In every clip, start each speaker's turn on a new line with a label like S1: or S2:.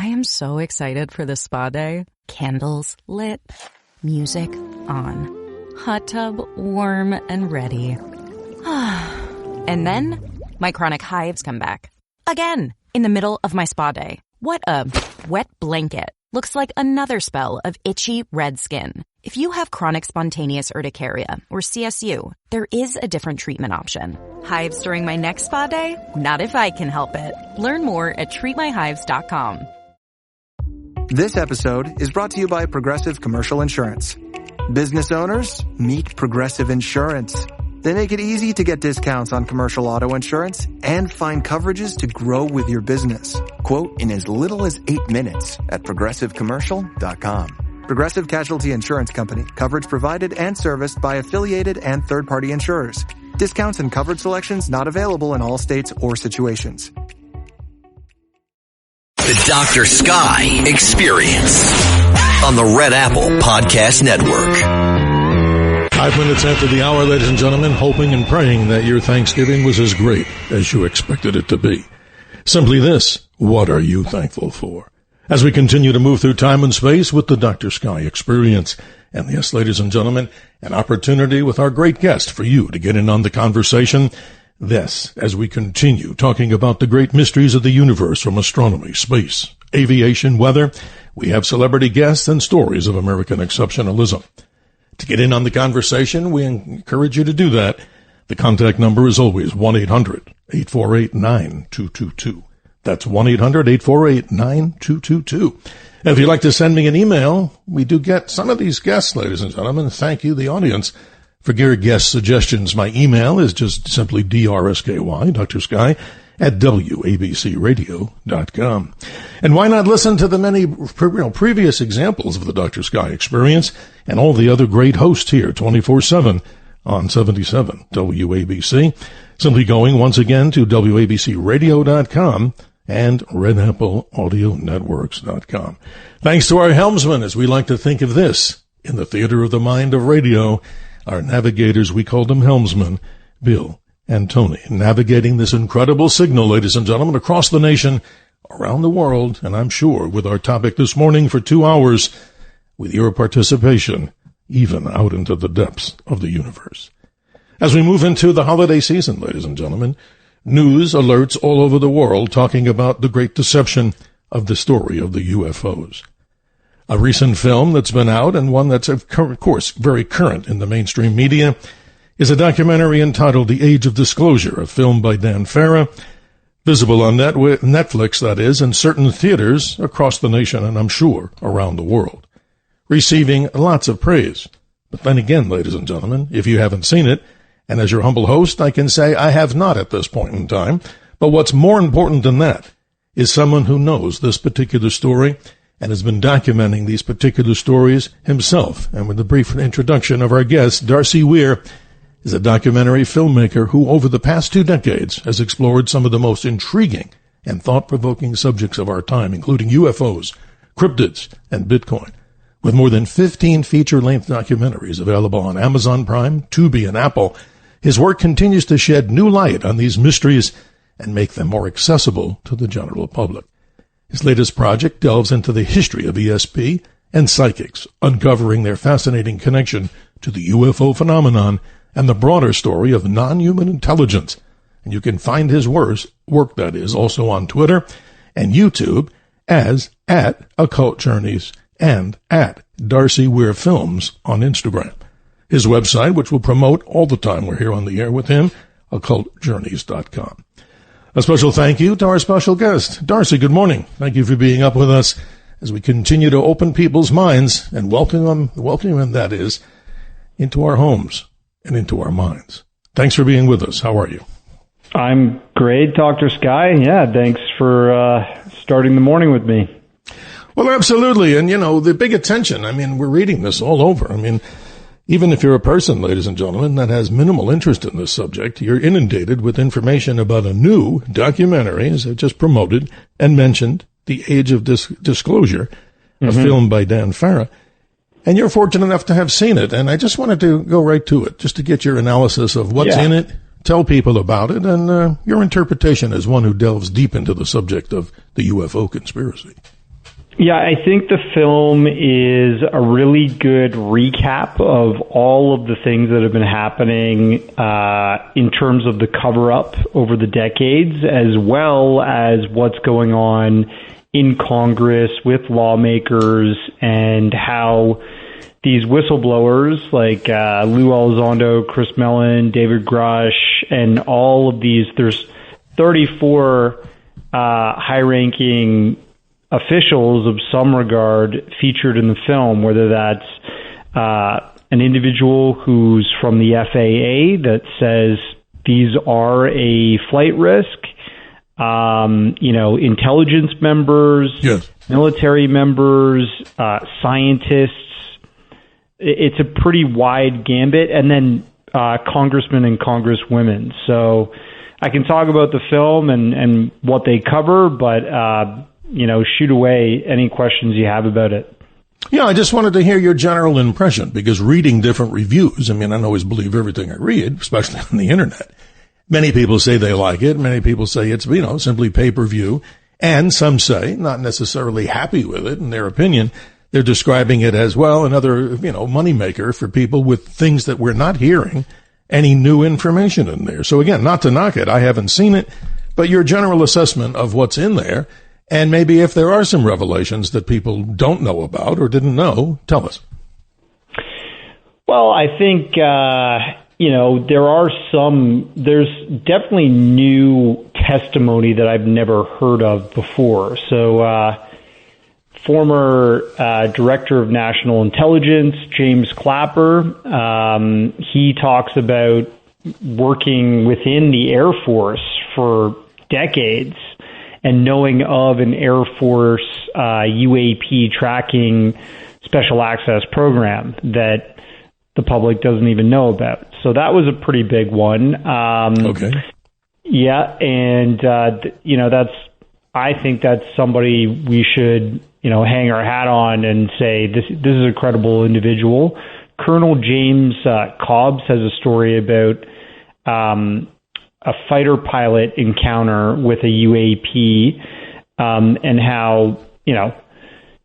S1: I am so excited for this spa day. Candles lit, music on, hot tub warm and ready. And then my chronic hives come back. Again, in the middle of my spa day. What a wet blanket. Looks like another spell of itchy red skin. If you have chronic spontaneous urticaria, or CSU, there is a different treatment option. Hives during my next spa day? Not if I can help it. Learn more at treatmyhives.com.
S2: This episode is brought to you by Progressive Commercial Insurance. Business owners, meet Progressive Insurance. They make it easy to get discounts on commercial auto insurance and find coverages to grow with your business. Quote in as little as 8 minutes at progressivecommercial.com. Progressive Casualty Insurance Company. Coverage provided and serviced by affiliated and third-party insurers. Discounts and coverage selections not available in all states or situations.
S3: The Dr. Sky Experience on the Red Apple Podcast Network.
S4: 5 minutes after the hour, ladies and gentlemen, hoping and praying that your Thanksgiving was as great as you expected it to be. Simply this, what are you thankful for? As we continue to move through time and space with the Dr. Sky Experience. And yes, ladies and gentlemen, an opportunity with our great guest for you to get in on the conversation. This, as we continue talking about the great mysteries of the universe from astronomy, space, aviation, weather, we have celebrity guests and stories of American exceptionalism. To get in on the conversation, we encourage you to do that. The contact number is always 1-800-848-9222. That's 1-800-848-9222. And if you'd like to send me an email, we do get some of these guests, ladies and gentlemen. Thank you, the audience, for your guest suggestions. My email is just simply DRSKY, Dr. Sky, at WABCRadio.com. And why not listen to the many previous examples of the Dr. Sky Experience and all the other great hosts here 24/7 on 77 WABC. Simply going once again to WABCRadio.com and RedAppleAudioNetworks.com. Thanks to our helmsman, as we like to think of this, in the theater of the mind of radio, our navigators, we call them helmsmen, Bill and Tony, navigating this incredible signal, ladies and gentlemen, across the nation, around the world, and I'm sure with our topic this morning for 2 hours, with your participation, even out into the depths of the universe. As we move into the holiday season, ladies and gentlemen, news alerts all over the world talking about the great deception of the story of the UFOs. A recent film that's been out, and one that's, of course, very current in the mainstream media, is a documentary entitled The Age of Disclosure, a film by Dan Farah, visible on Netflix, that is, in certain theaters across the nation and I'm sure around the world, receiving lots of praise. But then again, ladies and gentlemen, if you haven't seen it, and as your humble host, I can say I have not at this point in time, but what's more important than that is someone who knows this particular story and has been documenting these particular stories himself. And with the brief introduction of our guest, Darcy Weir is a documentary filmmaker who over the past 2 decades has explored some of the most intriguing and thought-provoking subjects of our time, including UFOs, cryptids, and Bitcoin. With more than 15 feature-length documentaries available on Amazon Prime, Tubi, and Apple, his work continues to shed new light on these mysteries and make them more accessible to the general public. His latest project delves into the history of ESP and psychics, uncovering their fascinating connection to the UFO phenomenon and the broader story of non-human intelligence. And you can find his work, that is, also on Twitter and YouTube as at Occult Journeys and at Darcy Weir Films on Instagram. His website, which we'll promote all the time we're here on the air with him, occultjourneys.com. A special thank you to our special guest. Darcy, good morning. Thank you for being up with us as we continue to open people's minds and welcome them, that is, into our homes and into our minds. Thanks for being with us. How are you?
S5: I'm great, Dr. Sky. Yeah, thanks for starting the morning with me.
S4: Well, absolutely. And, the big attention, we're reading this all over. Even if you're a person, ladies and gentlemen, that has minimal interest in this subject, you're inundated with information about a new documentary, as I just promoted and mentioned, The Age of Disclosure, a film by Dan Farah. And you're fortunate enough to have seen it. And I just wanted to go right to it, just to get your analysis of what's in it, tell people about it, and your interpretation as one who delves deep into the subject of the UFO conspiracy.
S5: Yeah, I think the film is a really good recap of all of the things that have been happening in terms of the cover-up over the decades, as well as what's going on in Congress with lawmakers and how these whistleblowers like Lou Elizondo, Chris Mellon, David Grush, and all of these, there's 34 high-ranking officials of some regard featured in the film, whether that's an individual who's from the FAA that says these are a flight risk, intelligence members,
S4: yes,
S5: military members, scientists. It's a pretty wide gambit, and then congressmen and congresswomen. So I can talk about the film and what they cover, but shoot away any questions you have about it.
S4: Yeah, I just wanted to hear your general impression, because reading different reviews, I don't always believe everything I read, especially on the internet. Many people say they like it. Many people say it's, simply pay-per-view. And some say, not necessarily happy with it in their opinion, they're describing it as, well, another, moneymaker for people with things that we're not hearing any new information in there. So again, not to knock it, I haven't seen it, but your general assessment of what's in there, and maybe if there are some revelations that people don't know about or didn't know, tell us.
S5: Well, I think, there's definitely new testimony that I've never heard of before. So, former Director of National Intelligence, James Clapper, he talks about working within the Air Force for decades and knowing of an Air Force UAP tracking special access program that the public doesn't even know about. So that was a pretty big one.
S4: Okay.
S5: Yeah, and I think that's somebody we should hang our hat on and say this is a credible individual. Colonel James Cobbs has a story about a fighter pilot encounter with a UAP, and how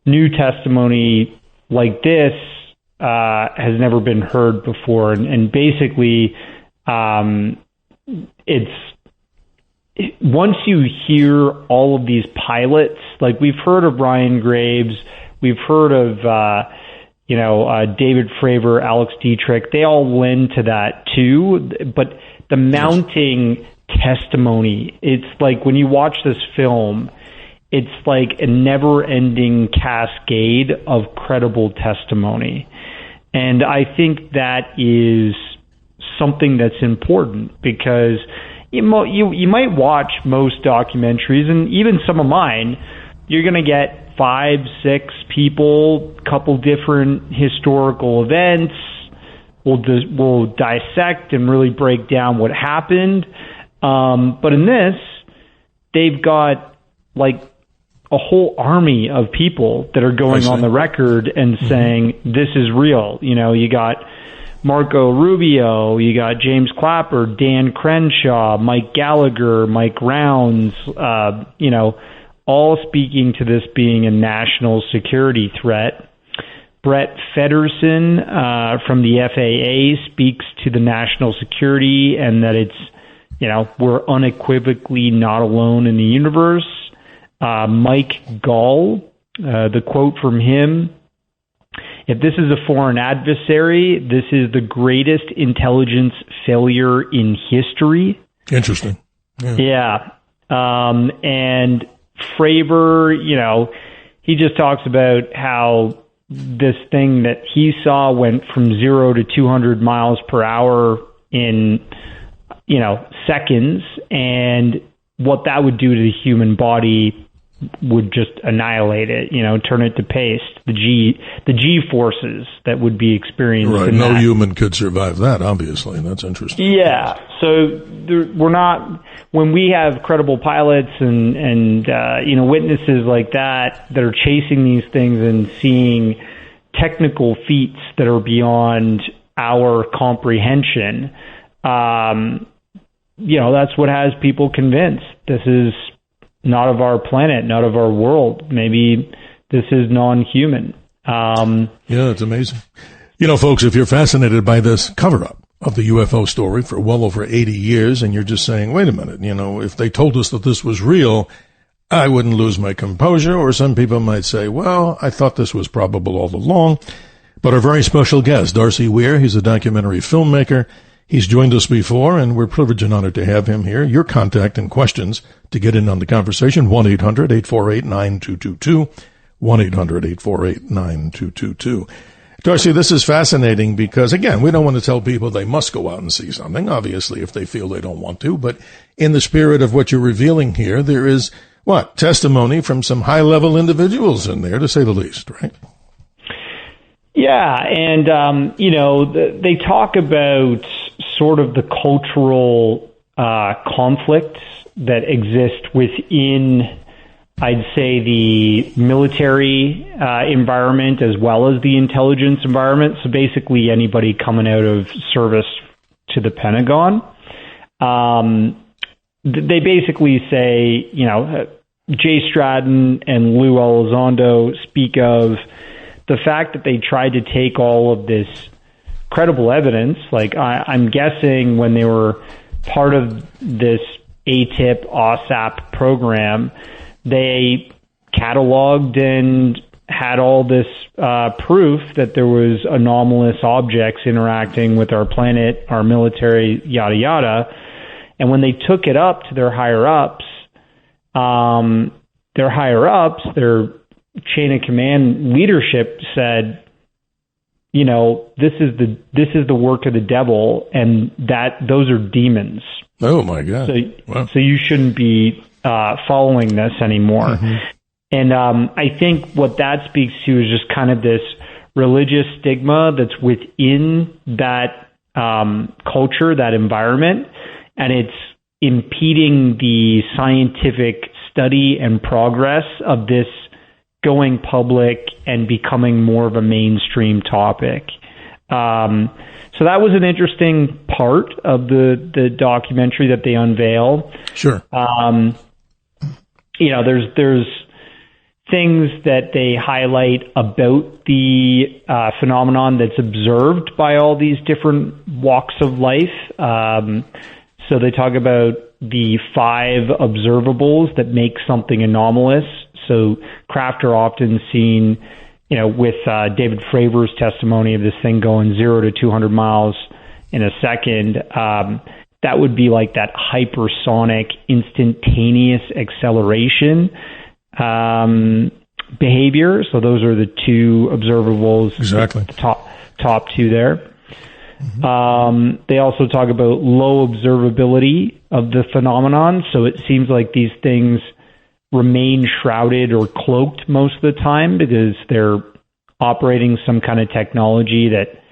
S5: new testimony like this has never been heard before, and basically it's once you hear all of these pilots, like we've heard of Ryan Graves, we've heard of David Fravor, Alex Dietrich, they all lend to that too, but the mounting testimony, it's like when you watch this film, it's like a never-ending cascade of credible testimony. And I think that is something that's important, because you might watch most documentaries, and even some of mine, you're going to get 5, 6 people, couple different historical events. We'll dissect and really break down what happened. But in this, they've got like a whole army of people that are going on the record and saying, this is real. You got Marco Rubio, you got James Clapper, Dan Crenshaw, Mike Gallagher, Mike Rounds, all speaking to this being a national security threat. Brett Federson from the FAA speaks to the national security and that it's, we're unequivocally not alone in the universe. Mike Gall, the quote from him, if this is a foreign adversary, this is the greatest intelligence failure in history.
S4: Interesting.
S5: Yeah. And Fravor, he just talks about how this thing that he saw went from 0 to 200 miles per hour in, seconds, and what that would do to the human body would just annihilate it, turn it to paste. The G forces that would be experienced.
S4: Right.
S5: In
S4: No
S5: that.
S4: human could survive that, obviously. That's interesting.
S5: Yeah. So we're not, when we have credible pilots and witnesses like that are chasing these things and seeing technical feats that are beyond our comprehension, that's what has people convinced this is not of our planet, not of our world. Maybe non-human.
S4: Yeah, it's amazing. You know, folks, if you're fascinated by this cover-up of the UFO story for well over 80 years, and you're just saying, wait a minute, you know, if they told us that this was real, I wouldn't lose my composure. Or some people might say, well, I thought this was probable all along. But our very special guest, Darcy Weir, he's a documentary filmmaker. He's joined us before, and we're privileged and honored to have him here. Your contact and questions to get in on the conversation, 1-800-848-9222, 1-800-848-9222. Darcy, this is fascinating because, again, we don't want to tell people they must go out and see something, obviously, if they feel they don't want to. But in the spirit of what you're revealing here, there is, testimony from some high-level individuals in there, to say the least, right?
S5: Yeah, and, they talk about sort of the cultural conflicts that exist within, I'd say, the military environment as well as the intelligence environment. So basically anybody coming out of service to the Pentagon. They basically say, Jay Stratton and Lou Elizondo speak of the fact that they tried to take all of this credible evidence. Like, I'm guessing when they were part of this ATIP, OSAP program, they cataloged and had all this proof that there was anomalous objects interacting with our planet, our military, yada, yada. And when they took it up to their higher-ups, their chain of command leadership said, this is the work of the devil, and those are demons.
S4: Oh my God!
S5: So you shouldn't be following this anymore. Mm-hmm. And I think what that speaks to is just kind of this religious stigma that's within that culture, that environment, and it's impeding the scientific study and progress of this going public and becoming more of a mainstream topic. So that was an interesting part of the documentary that they unveil.
S4: Sure.
S5: There's things that they highlight about the phenomenon that's observed by all these different walks of life. So they talk about the 5 observables that make something anomalous. So craft are often seen, with David Fravor's testimony of this thing going 0 to 200 miles in a second. That would be like that hypersonic, instantaneous acceleration behavior. So those are the 2 observables.
S4: Exactly.
S5: The top 2 there.
S4: Mm-hmm.
S5: They also talk about low observability of the phenomenon. So it seems like these things remain shrouded or cloaked most of the time because they're operating some kind of technology that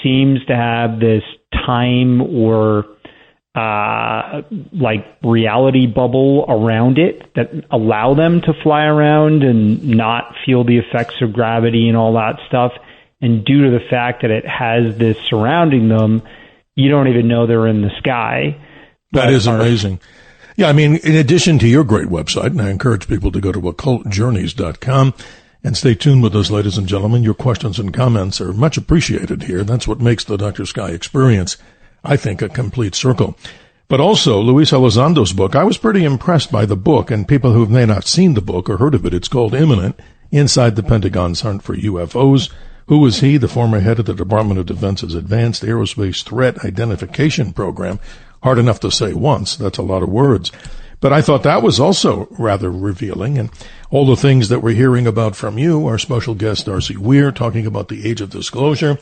S5: seems to have this time or like reality bubble around it that allow them to fly around and not feel the effects of gravity and all that stuff. And due to the fact that it has this surrounding them, you don't even know they're in the sky.
S4: That is amazing. Yeah, I mean, in addition to your great website, and I encourage people to go to occultjourneys.com and stay tuned with us, ladies and gentlemen. Your questions and comments are much appreciated here. That's what makes the Dr. Sky experience, I think, a complete circle. But also, Luis Elizondo's book, I was pretty impressed by the book, and people who may not seen the book or heard of it, it's called Imminent, Inside the Pentagon's Hunt for UFOs. Who was he? The former head of the Department of Defense's Advanced Aerospace Threat Identification Program. Hard enough to say once. That's a lot of words. But I thought that was also rather revealing. And all the things that we're hearing about from you, our special guest, Darcy Weir, talking about the age of disclosure.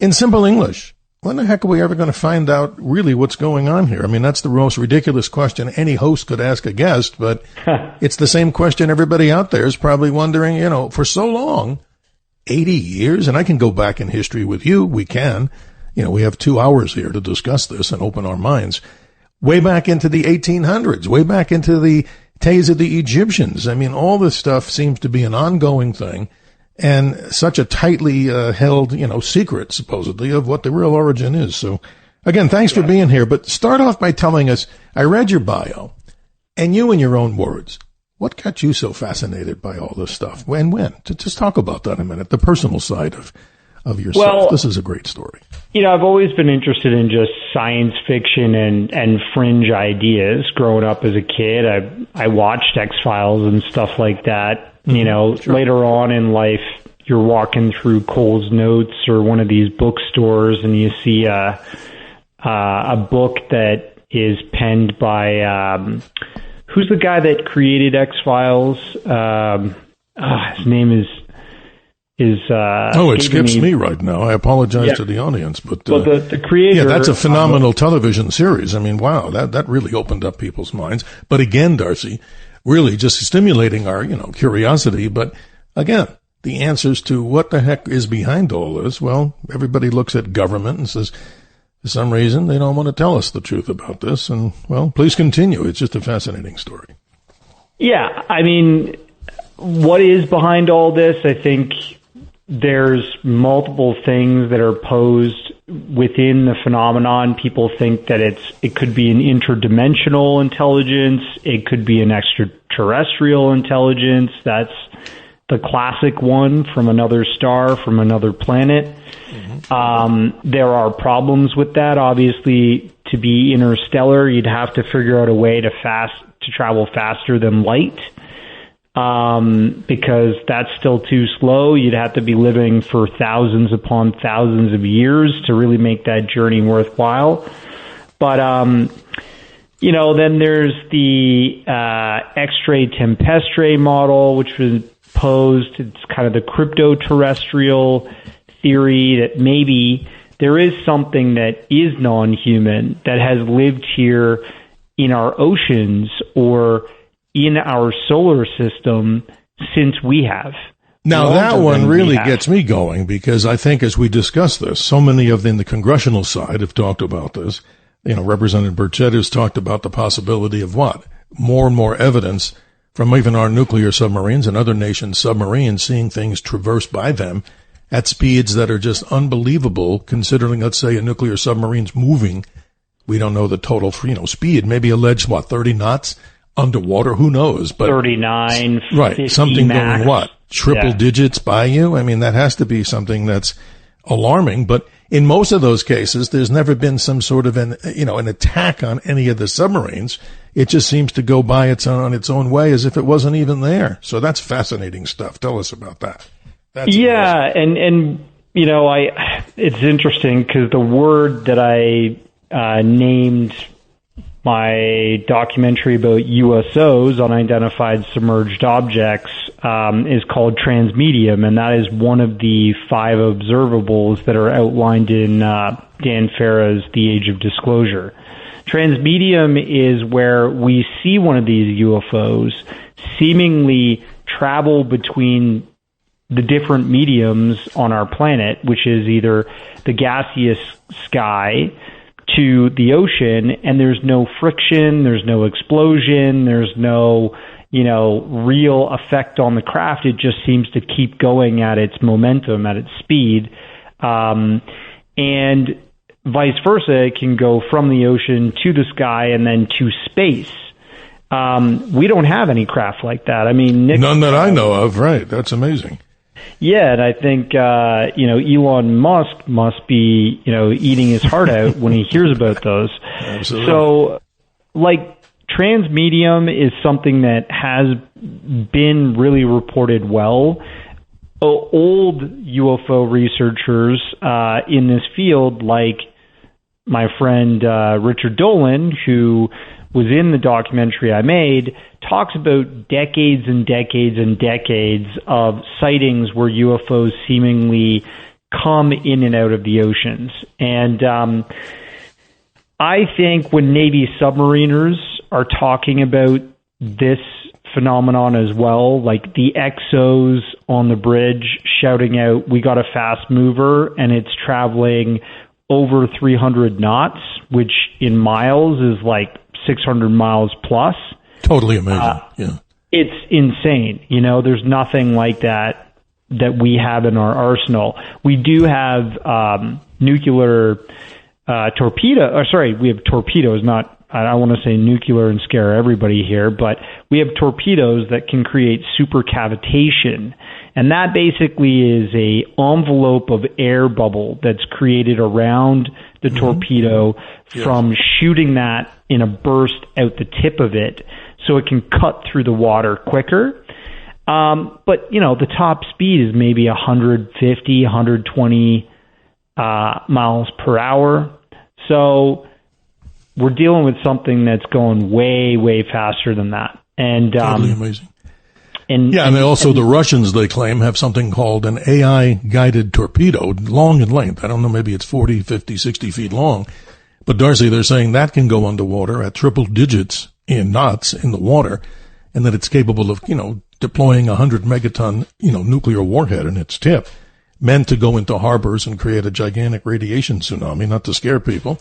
S4: In simple English, when the heck are we ever going to find out really what's going on here? I mean, that's the most ridiculous question any host could ask a guest, but it's the same question everybody out there is probably wondering, for so long, 80 years, and I can go back in history with you. We can. We have 2 hours here to discuss this and open our minds. Way back into the 1800s, way back into the days of the Egyptians. I mean, all this stuff seems to be an ongoing thing and such a tightly held, secret, supposedly, of what the real origin is. So, again, thanks for being here. But start off by telling us, I read your bio, and you, in your own words, What got you so fascinated by all this stuff? When? Just talk about that a minute, the personal side of yourself. Well, this is a great story.
S5: I've always been interested in just science fiction and fringe ideas. Growing up as a kid, I watched X-Files and stuff like that. Sure. Later on in life, you're walking through Cole's Notes or one of these bookstores, and you see a book that is penned by who's the guy that created X-Files? His name is
S4: it skips me right now. I apologize to the audience, but
S5: the creator.
S4: Yeah, that's a phenomenal television series. I mean, wow, that really opened up people's minds. But again, Darcy, really just stimulating our curiosity. But again, the answers to what the heck is behind all this. Well, everybody looks at government and says, for some reason, they don't want to tell us the truth about this. And well, please continue. It's just a fascinating story.
S5: Yeah, I mean, what is behind all this? I think there's multiple things that are posed within the phenomenon. People think that it could be an interdimensional intelligence. It could be an extraterrestrial intelligence. That's the classic one, from another star, from another planet. Mm-hmm. There are problems with that. Obviously, to be interstellar, you'd have to figure out a way to travel faster than light. Because that's still too slow. You'd have to be living for thousands upon thousands of years to really make that journey worthwhile. But, then there's the X-ray tempestre model, which was posed. It's kind of the crypto-terrestrial theory that maybe there is something that is non-human that has lived here in our oceans or in our solar system since we have.
S4: Now, that one really gets me going, because I think as we discuss this, so many of them in the congressional side have talked about this. Representative Burchett has talked about the possibility of what? More and more evidence from even our nuclear submarines and other nations' submarines seeing things traversed by them at speeds that are just unbelievable, considering, let's say, a nuclear submarine's moving. We don't know the total, speed, maybe alleged, 30 knots? Underwater, who knows? But
S5: 39,
S4: right,
S5: 50
S4: something
S5: max.
S4: Going triple digits by you? I mean, that has to be something that's alarming. But in most of those cases, there's never been some sort of an attack on any of the submarines. It just seems to go by on its own way as if it wasn't even there. So that's fascinating stuff. Tell us about that. That's
S5: amazing. and it's interesting because the word that I named my documentary about USOs, unidentified submerged objects, is called transmedium, and that is one of the 5 observables that are outlined in Dan Farah's The Age of Disclosure. Transmedium is where we see one of these UFOs seemingly travel between the different mediums on our planet, which is either the gaseous sky to the ocean, and there's no friction, there's no explosion, there's no, real effect on the craft. It just seems to keep going at its momentum, at its speed. And vice versa, it can go from the ocean to the sky and then to space. We don't have any craft like that. I mean,
S4: none that I know of, right? That's amazing.
S5: Yeah, and I think, Elon Musk must be, eating his heart out when he hears about those.
S4: Absolutely.
S5: So, transmedium is something that has been really reported well. Old UFO researchers in this field, like my friend Richard Dolan, who was in the documentary I made, talks about decades and decades and decades of sightings where UFOs seemingly come in and out of the oceans. And I think when Navy submariners are talking about this phenomenon as well, like the XOs on the bridge shouting out, "We got a fast mover," and it's traveling over 300 knots, which in miles is like 600 miles plus.
S4: Totally amazing. Yeah.
S5: It's insane. There's nothing like that we have in our arsenal. We do have nuclear we have torpedoes, not I don't want to say nuclear and scare everybody here, but we have torpedoes that can create supercavitation. And that basically is a envelope of air bubble that's created around the torpedo from shooting that in a burst out the tip of it so it can cut through the water quicker. But, the top speed is maybe 150, 120 miles per hour. So we're dealing with something that's going way, way faster than that. And
S4: totally amazing. And the Russians, they claim, have something called an AI-guided torpedo, long in length. I don't know, maybe it's 40, 50, 60 feet long. But, Darcy, they're saying that can go underwater at triple digits in knots in the water, and that it's capable of, deploying 100 megaton, nuclear warhead in its tip, meant to go into harbors and create a gigantic radiation tsunami, not to scare people.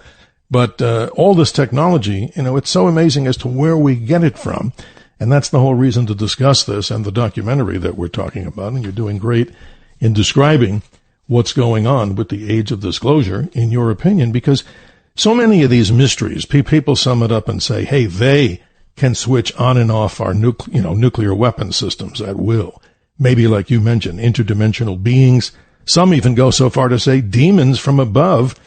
S4: But all this technology, it's so amazing as to where we get it from. And that's the whole reason to discuss this and the documentary that we're talking about. And you're doing great in describing what's going on with the age of disclosure, in your opinion, because so many of these mysteries, people sum it up and say, hey, they can switch on and off our nuclear weapon systems at will. Maybe, like you mentioned, interdimensional beings. Some even go so far to say demons from above.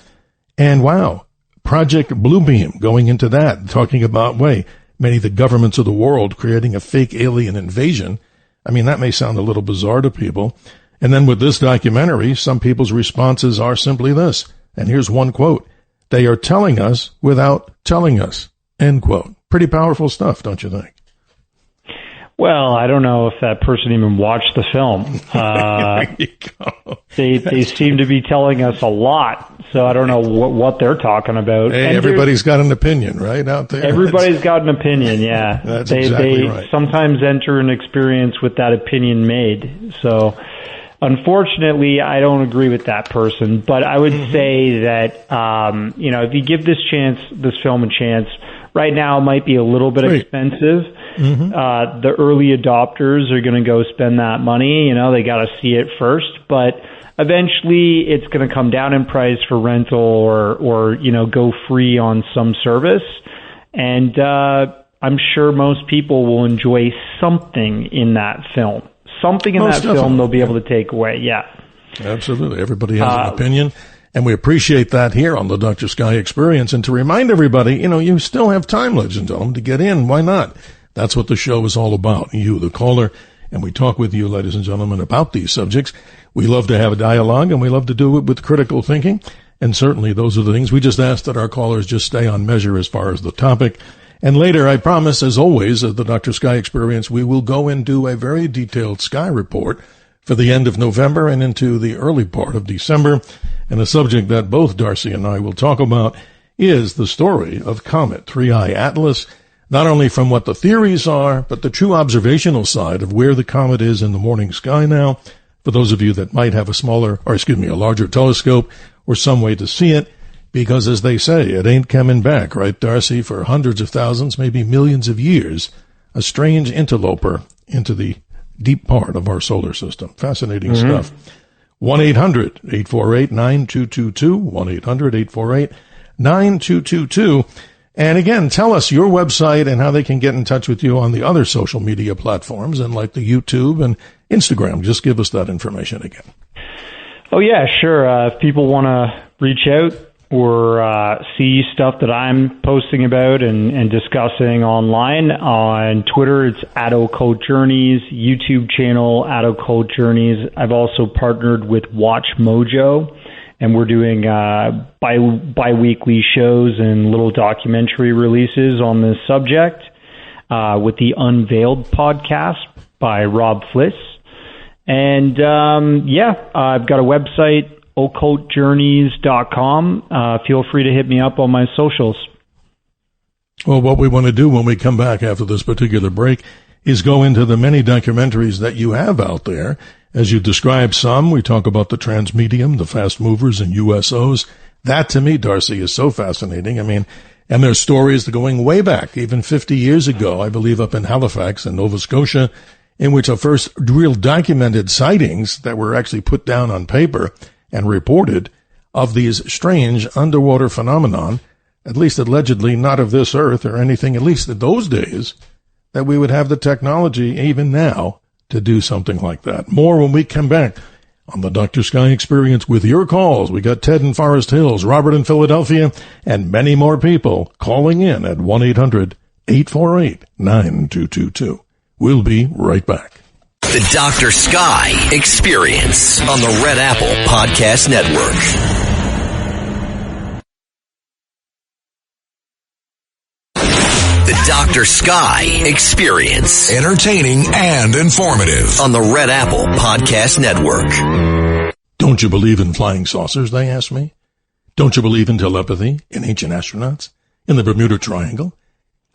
S4: And wow, Project Bluebeam, going into that, talking about, many of the governments of the world creating a fake alien invasion. I mean, that may sound a little bizarre to people. And then with this documentary, some people's responses are simply this. And here's one quote. They are telling us without telling us, end quote. Pretty powerful stuff, don't you think?
S5: Well, I don't know if that person even watched the film.
S4: There you go.
S5: They seem to be telling us a lot, so I don't know what they're talking about.
S4: Hey, and everybody's got an opinion, right, out there?
S5: Everybody's got an opinion, yeah.
S4: That's exactly right.
S5: They sometimes enter an experience with that opinion made. So, unfortunately, I don't agree with that person. But I would say that, if you give this film a chance, right now it might be a little bit expensive. The early adopters are going to go spend that money. They got to see it first, but eventually it's going to come down in price for rental or go free on some service. And I'm sure most people will enjoy something in that film. Something in that film they'll be able to take away. Yeah.
S4: Absolutely. Everybody has an opinion. And we appreciate that here on the Dr. Sky Experience. And to remind everybody, you still have time, ladies and gentlemen, to get in. Why not? That's what the show is all about. You, the caller, and we talk with you, ladies and gentlemen, about these subjects. We love to have a dialogue, and we love to do it with critical thinking. And certainly those are the things. We just ask that our callers just stay on measure as far as the topic. And later, I promise, as always, at the Dr. Sky Experience, we will go and do a very detailed sky report for the end of November and into the early part of December. And a subject that both Darcy and I will talk about is the story of Comet 3I Atlas, not only from what the theories are, but the true observational side of where the comet is in the morning sky now, for those of you that might have a larger telescope or some way to see it, because as they say, it ain't coming back, right, Darcy, for hundreds of thousands, maybe millions of years, a strange interloper into the deep part of our solar system. Fascinating stuff. 1-800-848-9222, 1-800-848-9222. And again, tell us your website and how they can get in touch with you on the other social media platforms and like the YouTube and Instagram. Just give us that information again.
S5: Oh, yeah, sure. If people want to reach out or see stuff that I'm posting about and discussing online, on Twitter, it's @OccultJourneys, YouTube channel, @OccultJourneys. I've also partnered with Watch Mojo, and we're doing bi-weekly shows and little documentary releases on this subject with the Unveiled podcast by Rob Fliss. And, I've got a website, occultjourneys.com. Feel free to hit me up on my socials.
S4: Well, what we want to do when we come back after this particular break is go into the many documentaries that you have out there. As you describe some, we talk about the transmedium, the fast movers, and USOs. That, to me, Darcy, is so fascinating. I mean, and there's stories going way back, even 50 years ago, I believe, up in Halifax in Nova Scotia, in which our first real documented sightings that were actually put down on paper and reported of these strange underwater phenomenon at least allegedly not of this earth or anything, at least in those days, that we would have the technology even now to do something like that. More when we come back on the Dr. Sky Experience with your calls. We got Ted in Forest Hills, Robert in Philadelphia, and many more people calling in at 1-800-848-9222. We'll be right back.
S3: The Dr. Sky Experience on the Red Apple Podcast Network. The Dr. Sky Experience.
S6: Entertaining and informative.
S3: On the Red Apple Podcast Network.
S4: Don't you believe in flying saucers, they ask me? Don't you believe in telepathy, in ancient astronauts, in the Bermuda Triangle?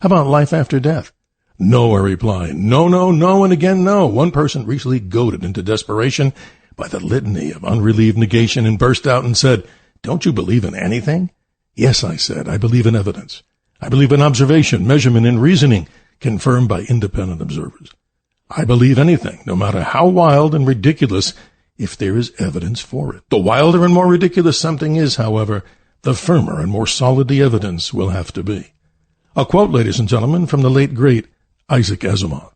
S4: How about life after death? No, I reply. No, no, no, and again no. One person recently goaded into desperation by the litany of unrelieved negation and burst out and said, "Don't you believe in anything?" Yes, I said, I believe in evidence. I believe in observation, measurement, and reasoning confirmed by independent observers. I believe anything, no matter how wild and ridiculous, if there is evidence for it. The wilder and more ridiculous something is, however, the firmer and more solid the evidence will have to be. A quote, ladies and gentlemen, from the late, great Isaac Asimov.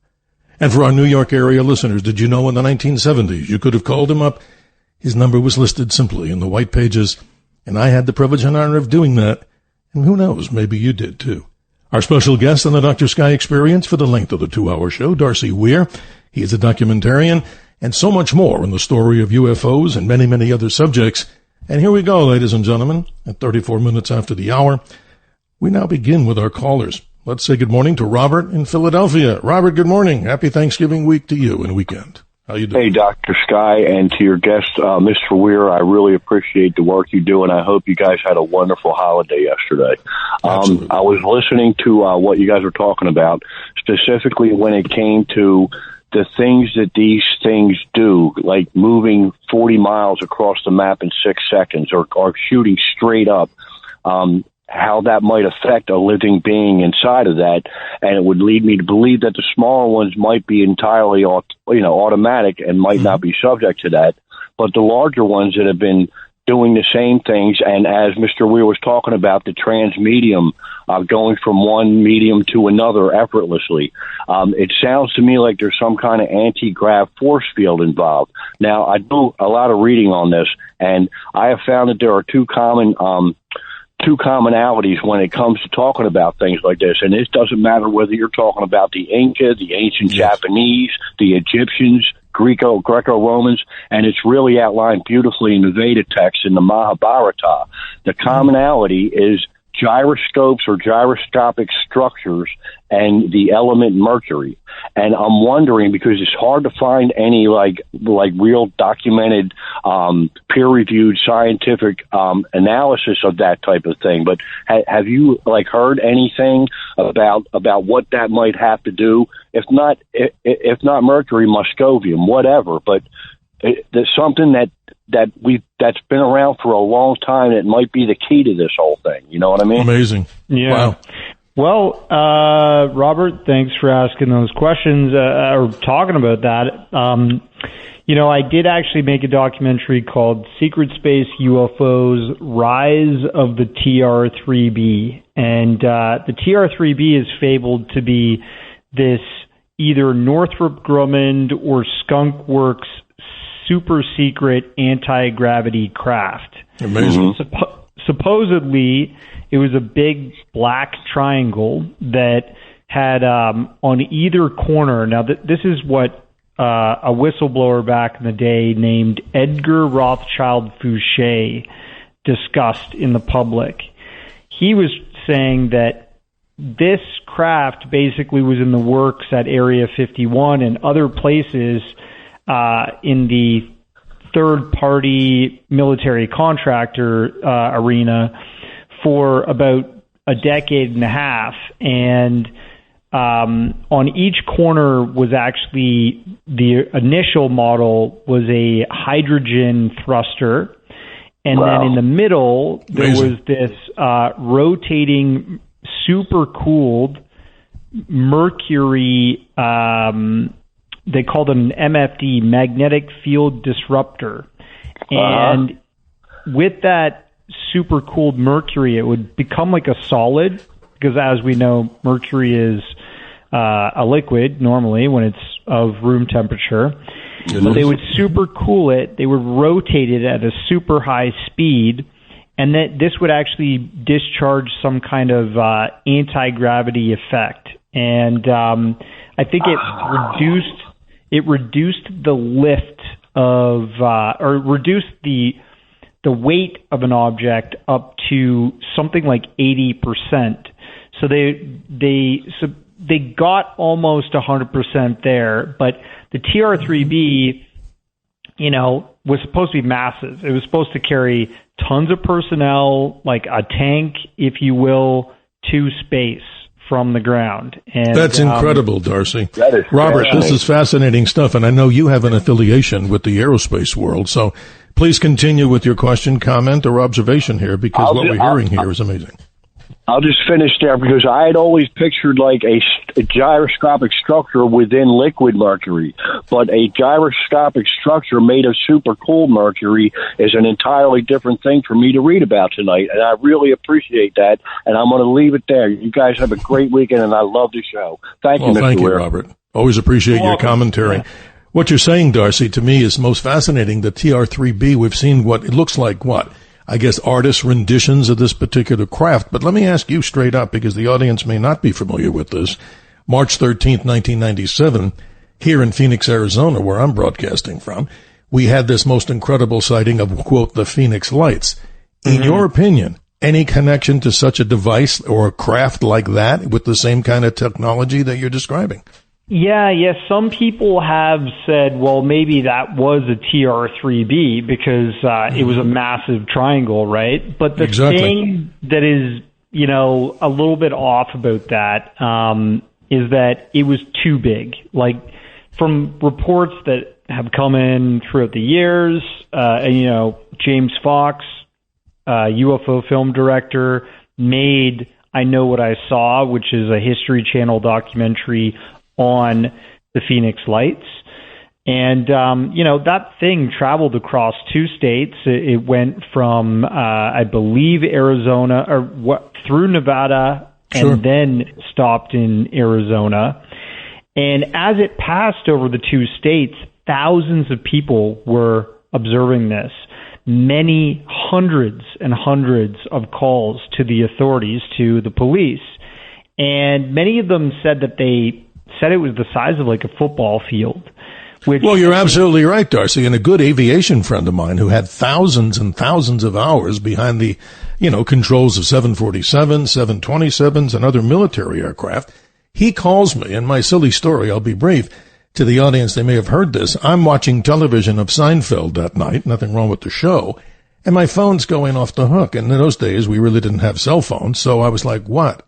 S4: And for our New York area listeners, did you know in the 1970s you could have called him up? His number was listed simply in the white pages, and I had the privilege and honor of doing that. And who knows, maybe you did too. Our special guest on the Dr. Sky Experience for the length of the 2-hour show, Darcy Weir. He is a documentarian and so much more in the story of UFOs and many, many other subjects. And here we go, ladies and gentlemen, at 34 minutes after the hour. We now begin with our callers. Let's say good morning to Robert in Philadelphia. Robert, good morning. Happy Thanksgiving week to you and weekend. How you doing?
S7: Hey, Dr. Sky, and to your guest, Mr. Weir, I really appreciate the work you do, and I hope you guys had a wonderful holiday yesterday. I was listening to what you guys were talking about, specifically when it came to the things that these things do, like moving 40 miles across the map in 6 seconds or shooting straight up. How that might affect a living being inside of that, and it would lead me to believe that the smaller ones might be entirely, automatic and might not be subject to that. But the larger ones that have been doing the same things, and as Mr. Weir was talking about, the transmedium, going from one medium to another effortlessly, it sounds to me like there's some kind of anti-grav force field involved. Now, I do a lot of reading on this, and I have found that there are two commonalities when it comes to talking about things like this. And this doesn't matter whether you're talking about the Inca, the ancient Japanese, the Egyptians, Greco-Romans, and it's really outlined beautifully in the Veda text in the Mahabharata. The commonality is gyroscopes or gyroscopic structures and the element mercury. And I'm wondering, because it's hard to find any like real documented, peer-reviewed scientific analysis of that type of thing. But have you heard anything about what that might have to do? If not mercury, moscovium, whatever. But there's something that's been around for a long time that might be the key to this whole thing. You know what I mean?
S4: Amazing.
S5: Yeah.
S4: Wow.
S5: Well, Robert, thanks for asking those questions or talking about that. I did actually make a documentary called Secret Space UFOs, Rise of the TR-3B. And the TR-3B is fabled to be this either Northrop Grumman or Skunk Works super secret anti-gravity craft.
S4: Amazing.
S5: Supposedly, it was a big black triangle that had on either corner. Now, this is what a whistleblower back in the day named Edgar Rothschild Fouché discussed in the public. He was saying that this craft basically was in the works at Area 51 and other places in the third-party military contractor arena for about a decade and a half. And on each corner was actually, the initial model was a hydrogen thruster. And then in the middle, there was this rotating, super-cooled mercury, they called it an MFD, magnetic field disruptor. And with that supercooled mercury, it would become like a solid, because as we know, mercury is a liquid normally when it's of room temperature. But they would supercool it. They would rotate it at a super high speed, and that this would actually discharge some kind of anti-gravity effect. And I think it reduced the lift of or reduced the weight of an object up to something like 80%. So they got almost 100% there, but the TR-3B, was supposed to be massive. It was supposed to carry tons of personnel, like a tank, if you will, to space from the ground. And
S4: that's incredible, Darcy.
S7: That is
S4: Robert, this is fascinating stuff, and I know you have an affiliation with the aerospace world, so please continue with your question, comment, or observation here, because what we're hearing here is amazing.
S7: I'll just finish there, because I had always pictured like a gyroscopic structure within liquid mercury, but a gyroscopic structure made of supercooled mercury is an entirely different thing for me to read about tonight, and I really appreciate that, and I'm going to leave it there. You guys have a great weekend, and I love the show. Thank you, Mr.
S4: Thank you,
S7: Weir.
S4: Robert. Always appreciate your commentary. Yeah. What you're saying, Darcy, to me is most fascinating. The TR-3B, we've seen what it looks like, I guess artists' renditions of this particular craft. But let me ask you straight up, because the audience may not be familiar with this. March 13th, 1997, here in Phoenix, Arizona, where I'm broadcasting from, we had this most incredible sighting of, quote, the Phoenix Lights. In your opinion, any connection to such a device or a craft like that with the same kind of technology that you're describing?
S5: Yeah. Some people have said, well, maybe that was a TR-3B because it was a massive triangle, right? But the thing that is, a little bit off about that is that it was too big. Like, from reports that have come in throughout the years, and, James Fox, UFO film director, made I Know What I Saw, which is a History Channel documentary on the Phoenix Lights. And, that thing traveled across 2 states. It went from, I believe, Arizona through Nevada and then stopped in Arizona. And as it passed over the 2 states, thousands of people were observing this. Many hundreds and hundreds of calls to the authorities, to the police. And many of them said that they said it was the size of like a football field. Well,
S4: you're absolutely right, Darcy. And a good aviation friend of mine who had thousands and thousands of hours behind the, controls of 747s, 727s, and other military aircraft, he calls me, and my silly story, I'll be brief, to the audience, they may have heard this. I'm watching television of Seinfeld that night, nothing wrong with the show, and my phone's going off the hook. And in those days, we really didn't have cell phones, so I was like, what?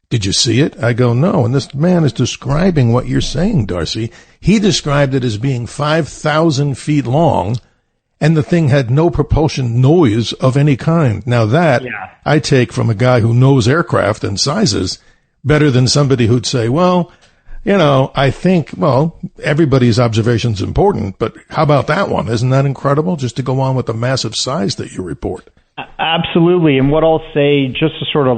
S4: Did you see it? I go, no. And this man is describing what you're saying, Darcy. He described it as being 5,000 feet long, and the thing had no propulsion noise of any kind. Now that I take from a guy who knows aircraft and sizes better than somebody who'd say, well, I think, everybody's observation's important, but how about that one? Isn't that incredible? Just to go on with the massive size that you report.
S5: Absolutely. And what I'll say, just to sort of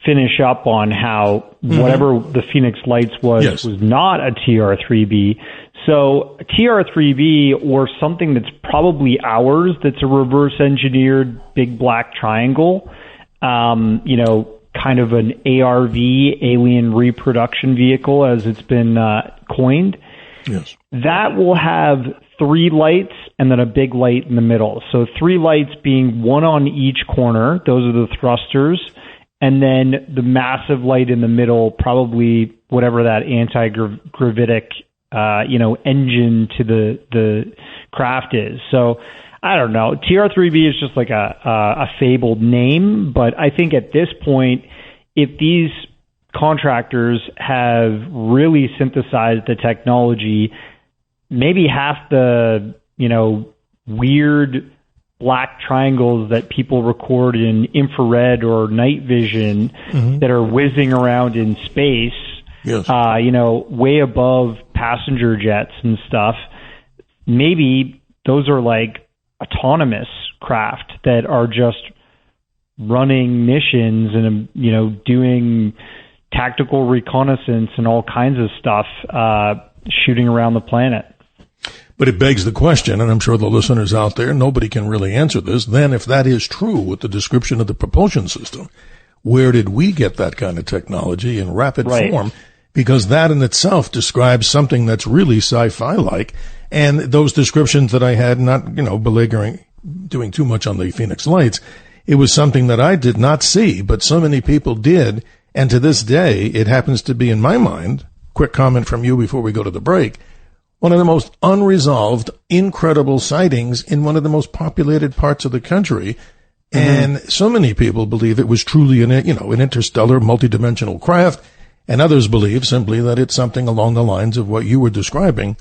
S5: finish up on how whatever the Phoenix Lights was not a TR-3B. So a TR-3B, or something that's probably ours, that's a reverse engineered big black triangle, kind of an ARV, alien reproduction vehicle, as it's been coined.
S4: Yes.
S5: That will have 3 lights and then a big light in the middle. So 3 lights being one on each corner. Those are the thrusters. And then the massive light in the middle, probably whatever that anti-gravitic, engine to the craft is. So I don't know. TR-3B is just like a fabled name, but I think at this point, if these contractors have really synthesized the technology, maybe half the, weird black triangles that people record in infrared or night vision that are whizzing around in space, way above passenger jets and stuff, maybe those are like autonomous craft that are just running missions and, doing tactical reconnaissance and all kinds of stuff, shooting around the planet.
S4: But it begs the question, and I'm sure the listeners out there, nobody can really answer this. Then if that is true with the description of the propulsion system, where did we get that kind of technology in rapid form? Because that in itself describes something that's really sci-fi-like. And those descriptions that I had, not, beleaguering, doing too much on the Phoenix Lights, it was something that I did not see, but so many people did. And to this day, it happens to be in my mind, quick comment from you before we go to the break, one of the most unresolved, incredible sightings in one of the most populated parts of the country. And so many people believe it was truly an interstellar, multidimensional craft. And others believe simply that it's something along the lines of what you were describing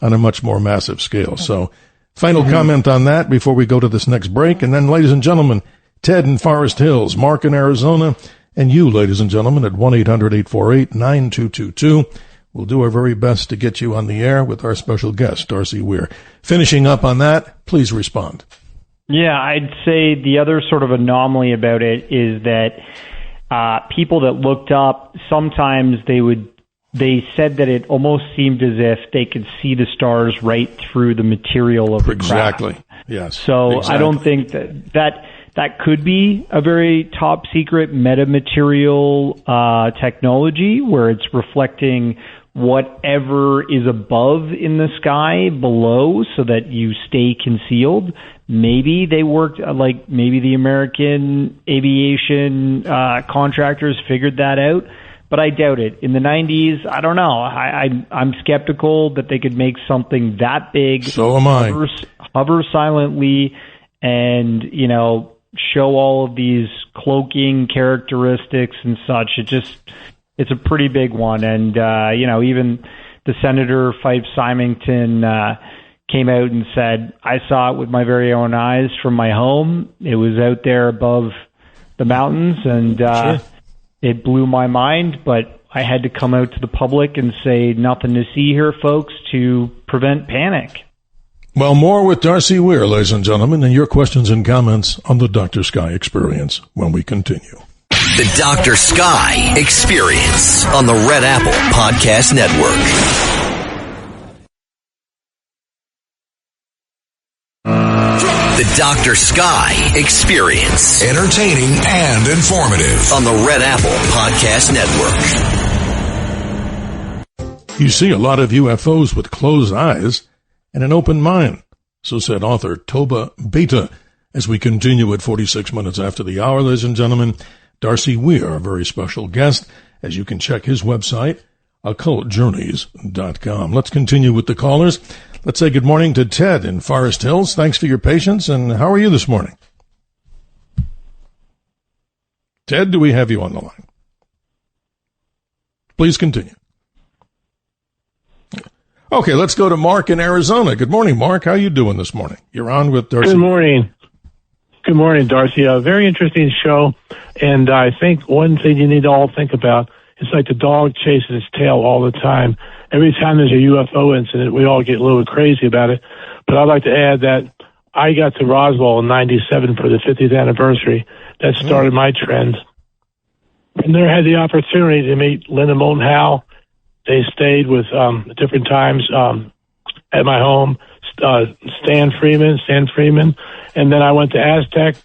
S4: on a much more massive scale. So final comment on that before we go to this next break. And then, ladies and gentlemen, Ted in Forest Hills, Mark in Arizona, and you, ladies and gentlemen, at 1-800-848-9222. We'll do our very best to get you on the air with our special guest, Darcy Weir. Finishing up on that, please respond.
S5: Yeah, I'd say the other sort of anomaly about it is that people that looked up, sometimes they said that it almost seemed as if they could see the stars right through the material of the craft.
S4: Exactly. Yes.
S5: So exactly. I don't think that could be a very top secret metamaterial technology where it's reflecting whatever is above in the sky below so that you stay concealed. Maybe they worked, maybe the American aviation contractors figured that out, but I doubt it. In the 90s, I don't know. I'm skeptical that they could make something that big.
S4: So am I.
S5: Hover silently and, show all of these cloaking characteristics and such. It's a pretty big one. And, even the Senator Fife Symington came out and said, I saw it with my very own eyes from my home. It was out there above the mountains, and it blew my mind, but I had to come out to the public and say nothing to see here, folks, to prevent panic.
S4: Well, more with Darcy Weir, ladies and gentlemen, and your questions and comments on the Dr. Sky Experience when we continue.
S3: The Dr. Sky Experience on the Red Apple Podcast Network. The Dr. Sky Experience.
S6: Entertaining and informative.
S3: On the Red Apple Podcast Network.
S4: You see a lot of UFOs with closed eyes and an open mind, so said author Toba Beta. As we continue at 46 minutes after the hour, ladies and gentlemen, Darcy Weir, a very special guest, as you can check his website, occultjourneys.com. Let's continue with the callers. Let's say good morning to Ted in Forest Hills. Thanks for your patience, and how are you this morning? Ted, do we have you on the line? Please continue. Okay, let's go to Mark in Arizona. Good morning, Mark. How are you doing this morning? You're on with Darcy.
S8: Good morning. Good morning, Darcy. A very interesting show, and I think one thing you need to all think about, it's like the dog chases its tail all the time. Every time there's a UFO incident, we all get a little crazy about it. But I'd like to add that I got to Roswell in 97 for the 50th anniversary. That started my trend. And there I had the opportunity to meet Linda Moulton Howe. They stayed with different times at my home. Stan Freeman. And then I went to Aztec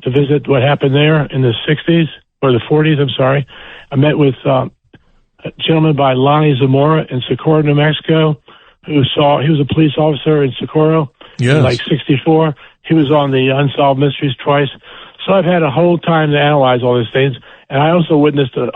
S8: to visit what happened there in the 60s, or the 40s, I'm sorry. I met with a gentleman by Lonnie Zamora in Socorro, New Mexico, he was a police officer in Socorro in like 64. He was on the Unsolved Mysteries twice. So I've had a whole time to analyze all these things. And I also witnessed the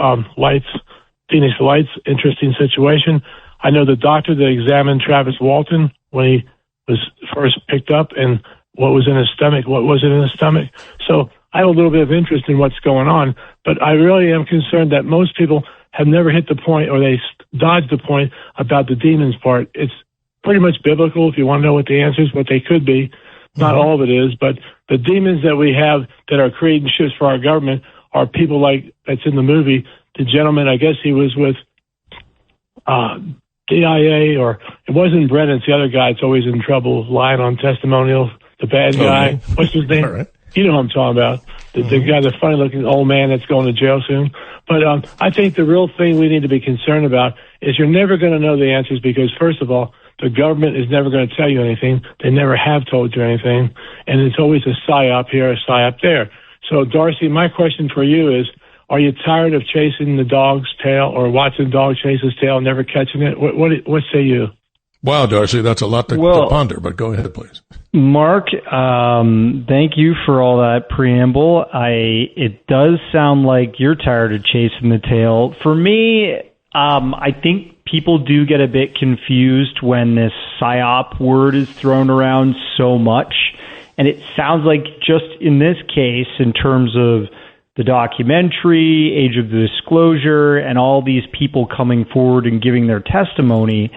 S8: Phoenix Lights, interesting situation. I know the doctor that examined Travis Walton when he was first picked up and what was in his stomach, what wasn't in his stomach. So I have a little bit of interest in what's going on, but I really am concerned that most people have never hit the point, or they dodged the point about the demons part. It's pretty much biblical if you want to know what the answers, what they could be. Not all of it is, but the demons that we have that are creating ships for our government are people like that's in the movie. The gentleman, I guess he was with DIA, or it wasn't Brennan, it's the other guy that's always in trouble, lying on testimonials. the bad guy. What's his name?
S4: Right.
S8: You know who I'm talking about. The guy, the funny-looking old man that's going to jail soon. But I think the real thing we need to be concerned about is you're never going to know the answers because, first of all, the government is never going to tell you anything. They never have told you anything. And it's always a psyop here, a psyop there. So, Darcy, my question for you is, are you tired of chasing the dog's tail or watching the dog chase his tail and never catching it? What say you?
S4: Wow, Darcy, that's a lot to ponder, but go ahead, please.
S5: Mark, thank you for all that preamble. It does sound like you're tired of chasing the tail. For me, I think people do get a bit confused when this psyop word is thrown around so much. And it sounds like just in this case, in terms of the documentary, age of the disclosure, and all these people coming forward and giving their testimony,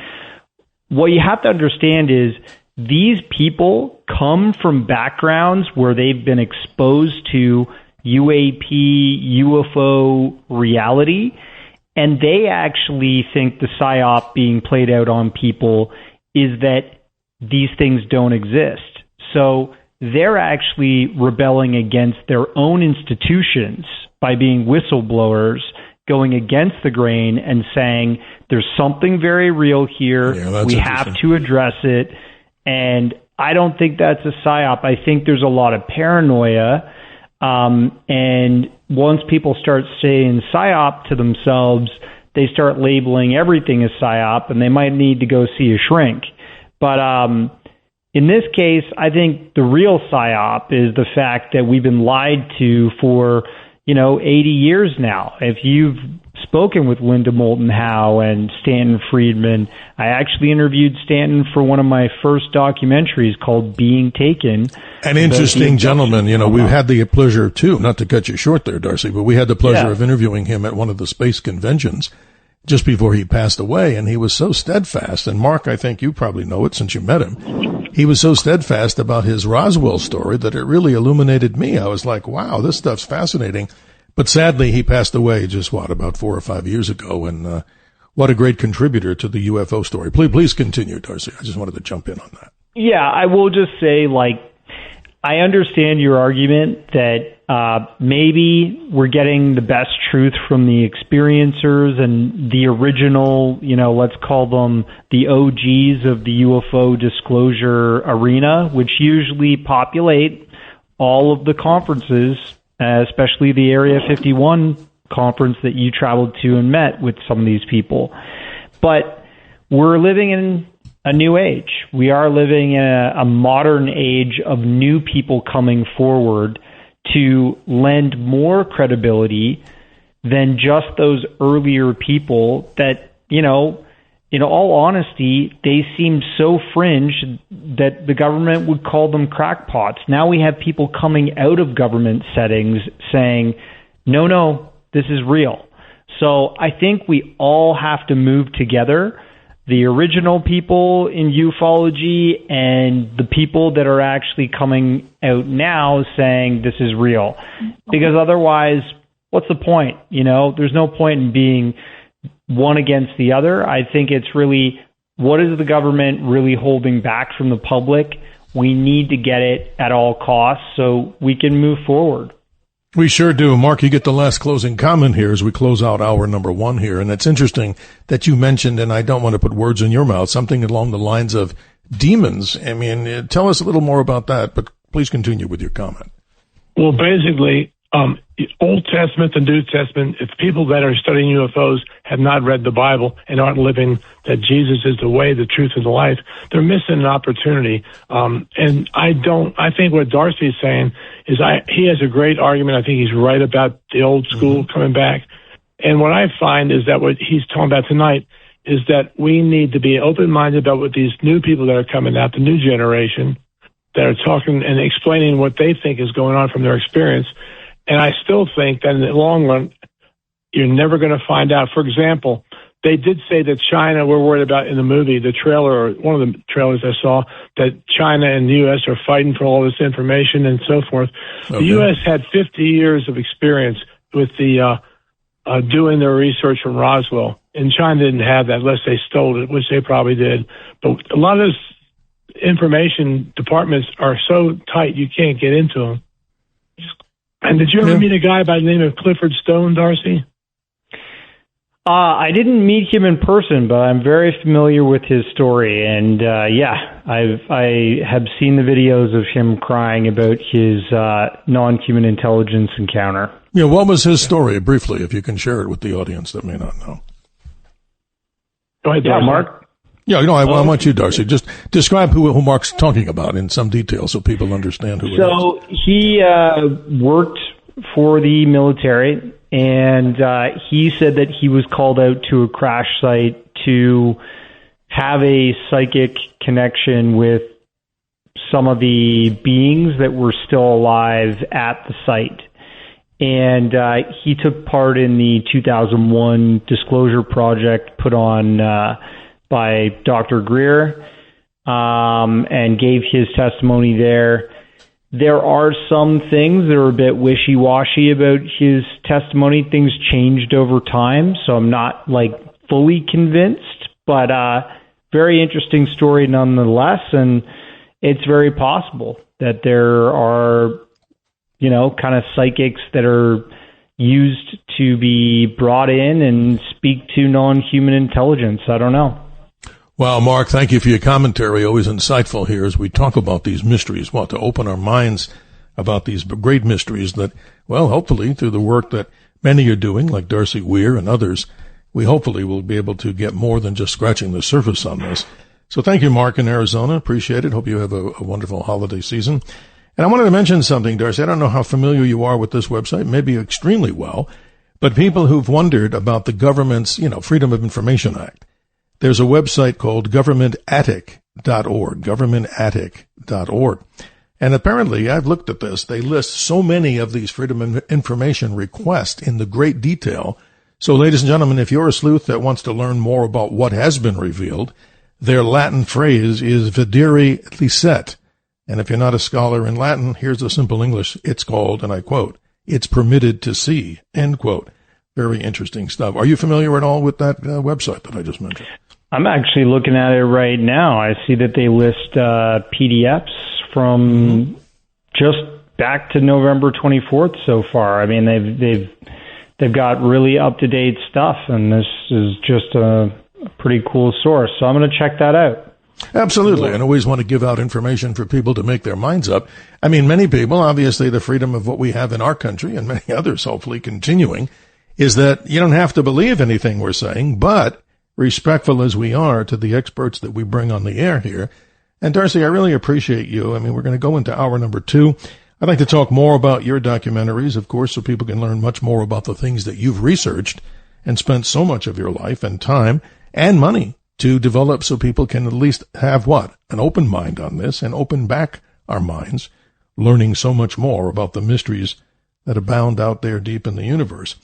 S5: what you have to understand is these people come from backgrounds where they've been exposed to UAP, UFO reality, and they actually think the psyop being played out on people is that these things don't exist. So they're actually rebelling against their own institutions by being whistleblowers, going against the grain and saying there's something very real here. Yeah, we have to address it. And I don't think that's a psyop. I think there's a lot of paranoia. And once people start saying psyop to themselves, they start labeling everything as psyop, and they might need to go see a shrink. But in this case, I think the real psyop is the fact that we've been lied to for 80 years now. If you've spoken with Linda Moulton Howe and Stanton Friedman, I actually interviewed Stanton for one of my first documentaries called Being Taken.
S4: An interesting gentleman. We've had the pleasure, too, not to cut you short there, Darcy, but we had the pleasure of interviewing him at one of the space conventions just before he passed away, and he was so steadfast. And Mark, I think you probably know it since you met him. He was so steadfast about his Roswell story that it really illuminated me. I was like, wow, this stuff's fascinating. But sadly, he passed away just, about 4 or 5 years ago, and what a great contributor to the UFO story. Please continue, Darcy. I just wanted to jump in on that.
S5: Yeah, I will just say, I understand your argument that maybe we're getting the best truth from the experiencers and the original, let's call them the OGs of the UFO disclosure arena, which usually populate all of the conferences, especially the Area 51 conference that you traveled to and met with some of these people. But we're living in a new age. We are living in a modern age of new people coming forward to lend more credibility than just those earlier people that, in all honesty, they seem so fringe that the government would call them crackpots. Now we have people coming out of government settings saying, no, this is real. So I think we all have to move together, the original people in ufology and the people that are actually coming out now saying this is real. Because otherwise, what's the point? There's no point in being one against the other. I think it's really, what is the government really holding back from the public? We need to get it at all costs so we can move forward.
S4: We sure do. Mark, you get the last closing comment here as we close out hour number 1 here. And it's interesting that you mentioned, and I don't want to put words in your mouth, something along the lines of demons. I mean, tell us a little more about that, but please continue with your comment.
S8: Well, basically, Old Testament, the New Testament, if people that are studying UFOs have not read the Bible and aren't living that Jesus is the way, the truth, and the life, they're missing an opportunity. And I think what Darcy is saying is he has a great argument. I think he's right about the old school coming back. And what I find is that what he's talking about tonight is that we need to be open-minded about what these new people that are coming out, the new generation, that are talking and explaining what they think is going on from their experience. And I still think that in the long run, you're never going to find out. For example, they did say that China, we're worried about in the movie, the trailer, or one of the trailers I saw, that China and the U.S. are fighting for all this information and so forth. Okay. The U.S. had 50 years of experience with the doing their research from Roswell. And China didn't have that unless they stole it, which they probably did. But a lot of this information departments are so tight you can't get into them. And did you ever meet a guy by the name of Clifford Stone, Darcy?
S5: I didn't meet him in person, but I'm very familiar with his story. And I have seen the videos of him crying about his non-human intelligence encounter.
S4: Yeah, what was his story, briefly, if you can share it with the audience that may not know?
S8: Go ahead, Darcy.
S5: Mark?
S4: Yeah, I want you, Darcy. Just describe who Mark's talking about in some detail so people understand who it is.
S5: So he worked for the military, and he said that he was called out to a crash site to have a psychic connection with some of the beings that were still alive at the site. And he took part in the 2001 disclosure project put on by Dr. Greer, and gave his testimony there. There are some things that are a bit wishy-washy about his testimony. Things changed over time, so I'm not fully convinced, but very interesting story nonetheless, and it's very possible that there are, kind of psychics that are used to be brought in and speak to non-human intelligence. I don't know.
S4: Well, Mark, thank you for your commentary. Always insightful here as we talk about these mysteries. To open our minds about these great mysteries that, hopefully through the work that many are doing, like Darcy Weir and others, we hopefully will be able to get more than just scratching the surface on this. So thank you, Mark, in Arizona. Appreciate it. Hope you have a wonderful holiday season. And I wanted to mention something, Darcy. I don't know how familiar you are with this website, maybe extremely well, but people who've wondered about the government's, Freedom of Information Act. There's a website called governmentattic.org, governmentattic.org. And apparently, I've looked at this, they list so many of these Freedom of Information requests in the great detail. So, ladies and gentlemen, if you're a sleuth that wants to learn more about what has been revealed, their Latin phrase is videre licet. And if you're not a scholar in Latin, here's the simple English. It's called, and I quote, "It's permitted to see," end quote. Very interesting stuff. Are you familiar at all with that website that I just mentioned?
S5: I'm actually looking at it right now. I see that they list PDFs from just back to November 24th so far. I mean, they've got really up-to-date stuff, and this is just a pretty cool source. So I'm going to check that out. Absolutely,
S4: and always want to give out information for people to make their minds up. I mean, many people, obviously the freedom of what we have in our country, and many others hopefully continuing, is that you don't have to believe anything we're saying, but respectful as we are to the experts that we bring on the air here. And Darcy, I really appreciate you. I mean, we're going to go into hour number 2. I'd like to talk more about your documentaries, of course, so people can learn much more about the things that you've researched and spent so much of your life and time and money to develop, so people can at least have an open mind on this and open back our minds, learning so much more about the mysteries that abound out there deep in the universe.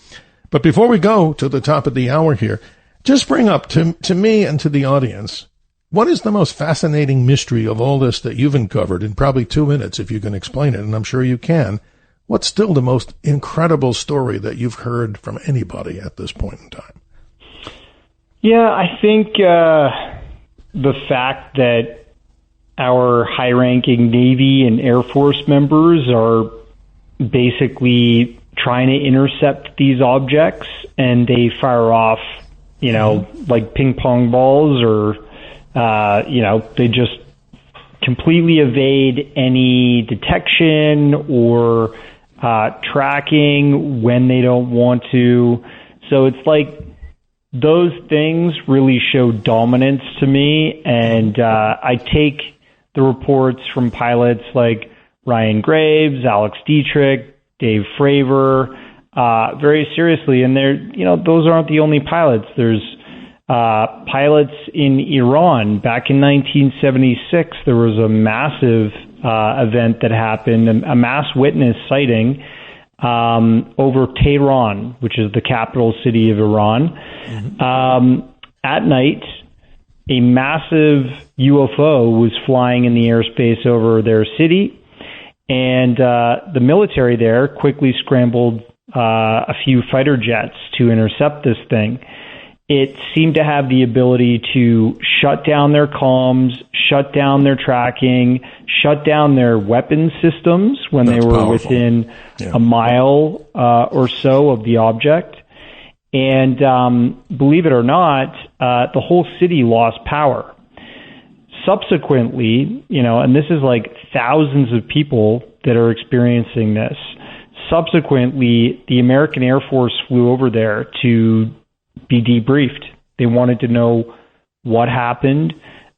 S4: But before we go to the top of the hour here, just bring up to me and to the audience, what is the most fascinating mystery of all this that you've uncovered in probably 2 minutes, if you can explain it, and I'm sure you can. What's still the most incredible story that you've heard from anybody at this point in time?
S5: Yeah, I think the fact that our high-ranking Navy and Air Force members are basically trying to intercept these objects, and they fire off like ping pong balls, or, they just completely evade any detection or tracking when they don't want to. So it's like those things really show dominance to me, and I take the reports from pilots like Ryan Graves, Alex Dietrich, Dave Fravor, very seriously, and those aren't the only pilots. There's pilots in Iran. Back in 1976, there was a massive event that happened, a mass witness sighting over Tehran, which is the capital city of Iran. Mm-hmm. At night, a massive UFO was flying in the airspace over their city, and the military there quickly scrambled a few fighter jets to intercept this thing. it seemed to have the ability to shut down their comms, shut down their tracking, shut down their weapon systems when they were powerful. Within a mile or so of the object. And believe it or not, the whole city lost power. Subsequently, and this is like thousands of people that are experiencing this. Subsequently, the American Air Force flew over there to be debriefed. They wanted to know what happened,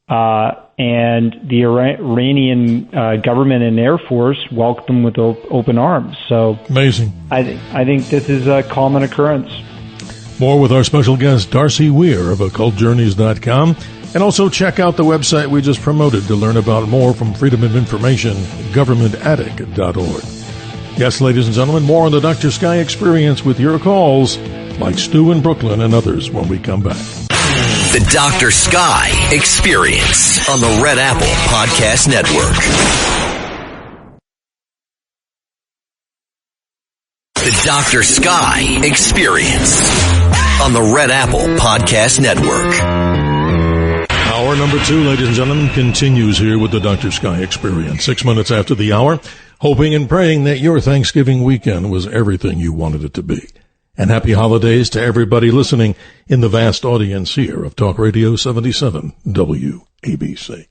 S5: and the Iranian government and Air Force welcomed them with open arms. So
S4: amazing.
S5: I think this is a common occurrence.
S4: More with our special guest, Darcy Weir of OccultJourneys.com. And also check out the website we just promoted to learn about more from Freedom of Information, governmentattic.org. Yes, ladies and gentlemen, more on the Dr. Sky Experience with your calls, like Stu in Brooklyn and others when we come back.
S3: The Dr. Sky Experience on the Red Apple Podcast Network. The Dr. Sky Experience on the Red Apple Podcast Network.
S4: Hour number 2, ladies and gentlemen, continues here with the Dr. Sky Experience. 6 minutes after the hour, hoping and praying that your Thanksgiving weekend was everything you wanted it to be. And happy holidays to everybody listening in the vast audience here of Talk Radio 77 WABC.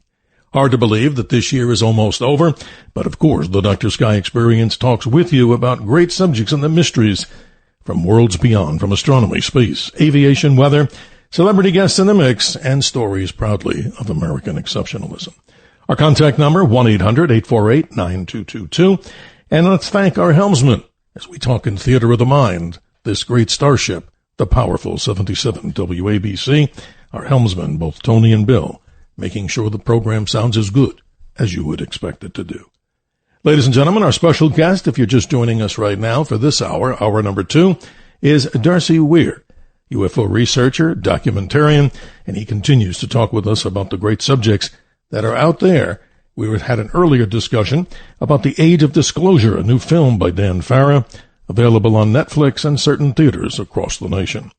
S4: Hard to believe that this year is almost over, but of course the Dr. Sky Experience talks with you about great subjects and the mysteries from worlds beyond, from astronomy, space, aviation, weather, celebrity guests in the mix, and stories proudly of American exceptionalism. Our contact number, 1-800-848-9222. And let's thank our helmsman as we talk in Theater of the Mind, this great starship, the powerful 77 WABC, our helmsmen, both Tony and Bill, making sure the program sounds as good as you would expect it to do. Ladies and gentlemen, our special guest, if you're just joining us right now for this hour, hour number 2, is Darcy Weir, UFO researcher, documentarian, and he continues to talk with us about the great subjects that are out there. We had an earlier discussion about The Age of Disclosure, a new film by Dan Farah, available on Netflix and certain theaters across the nation.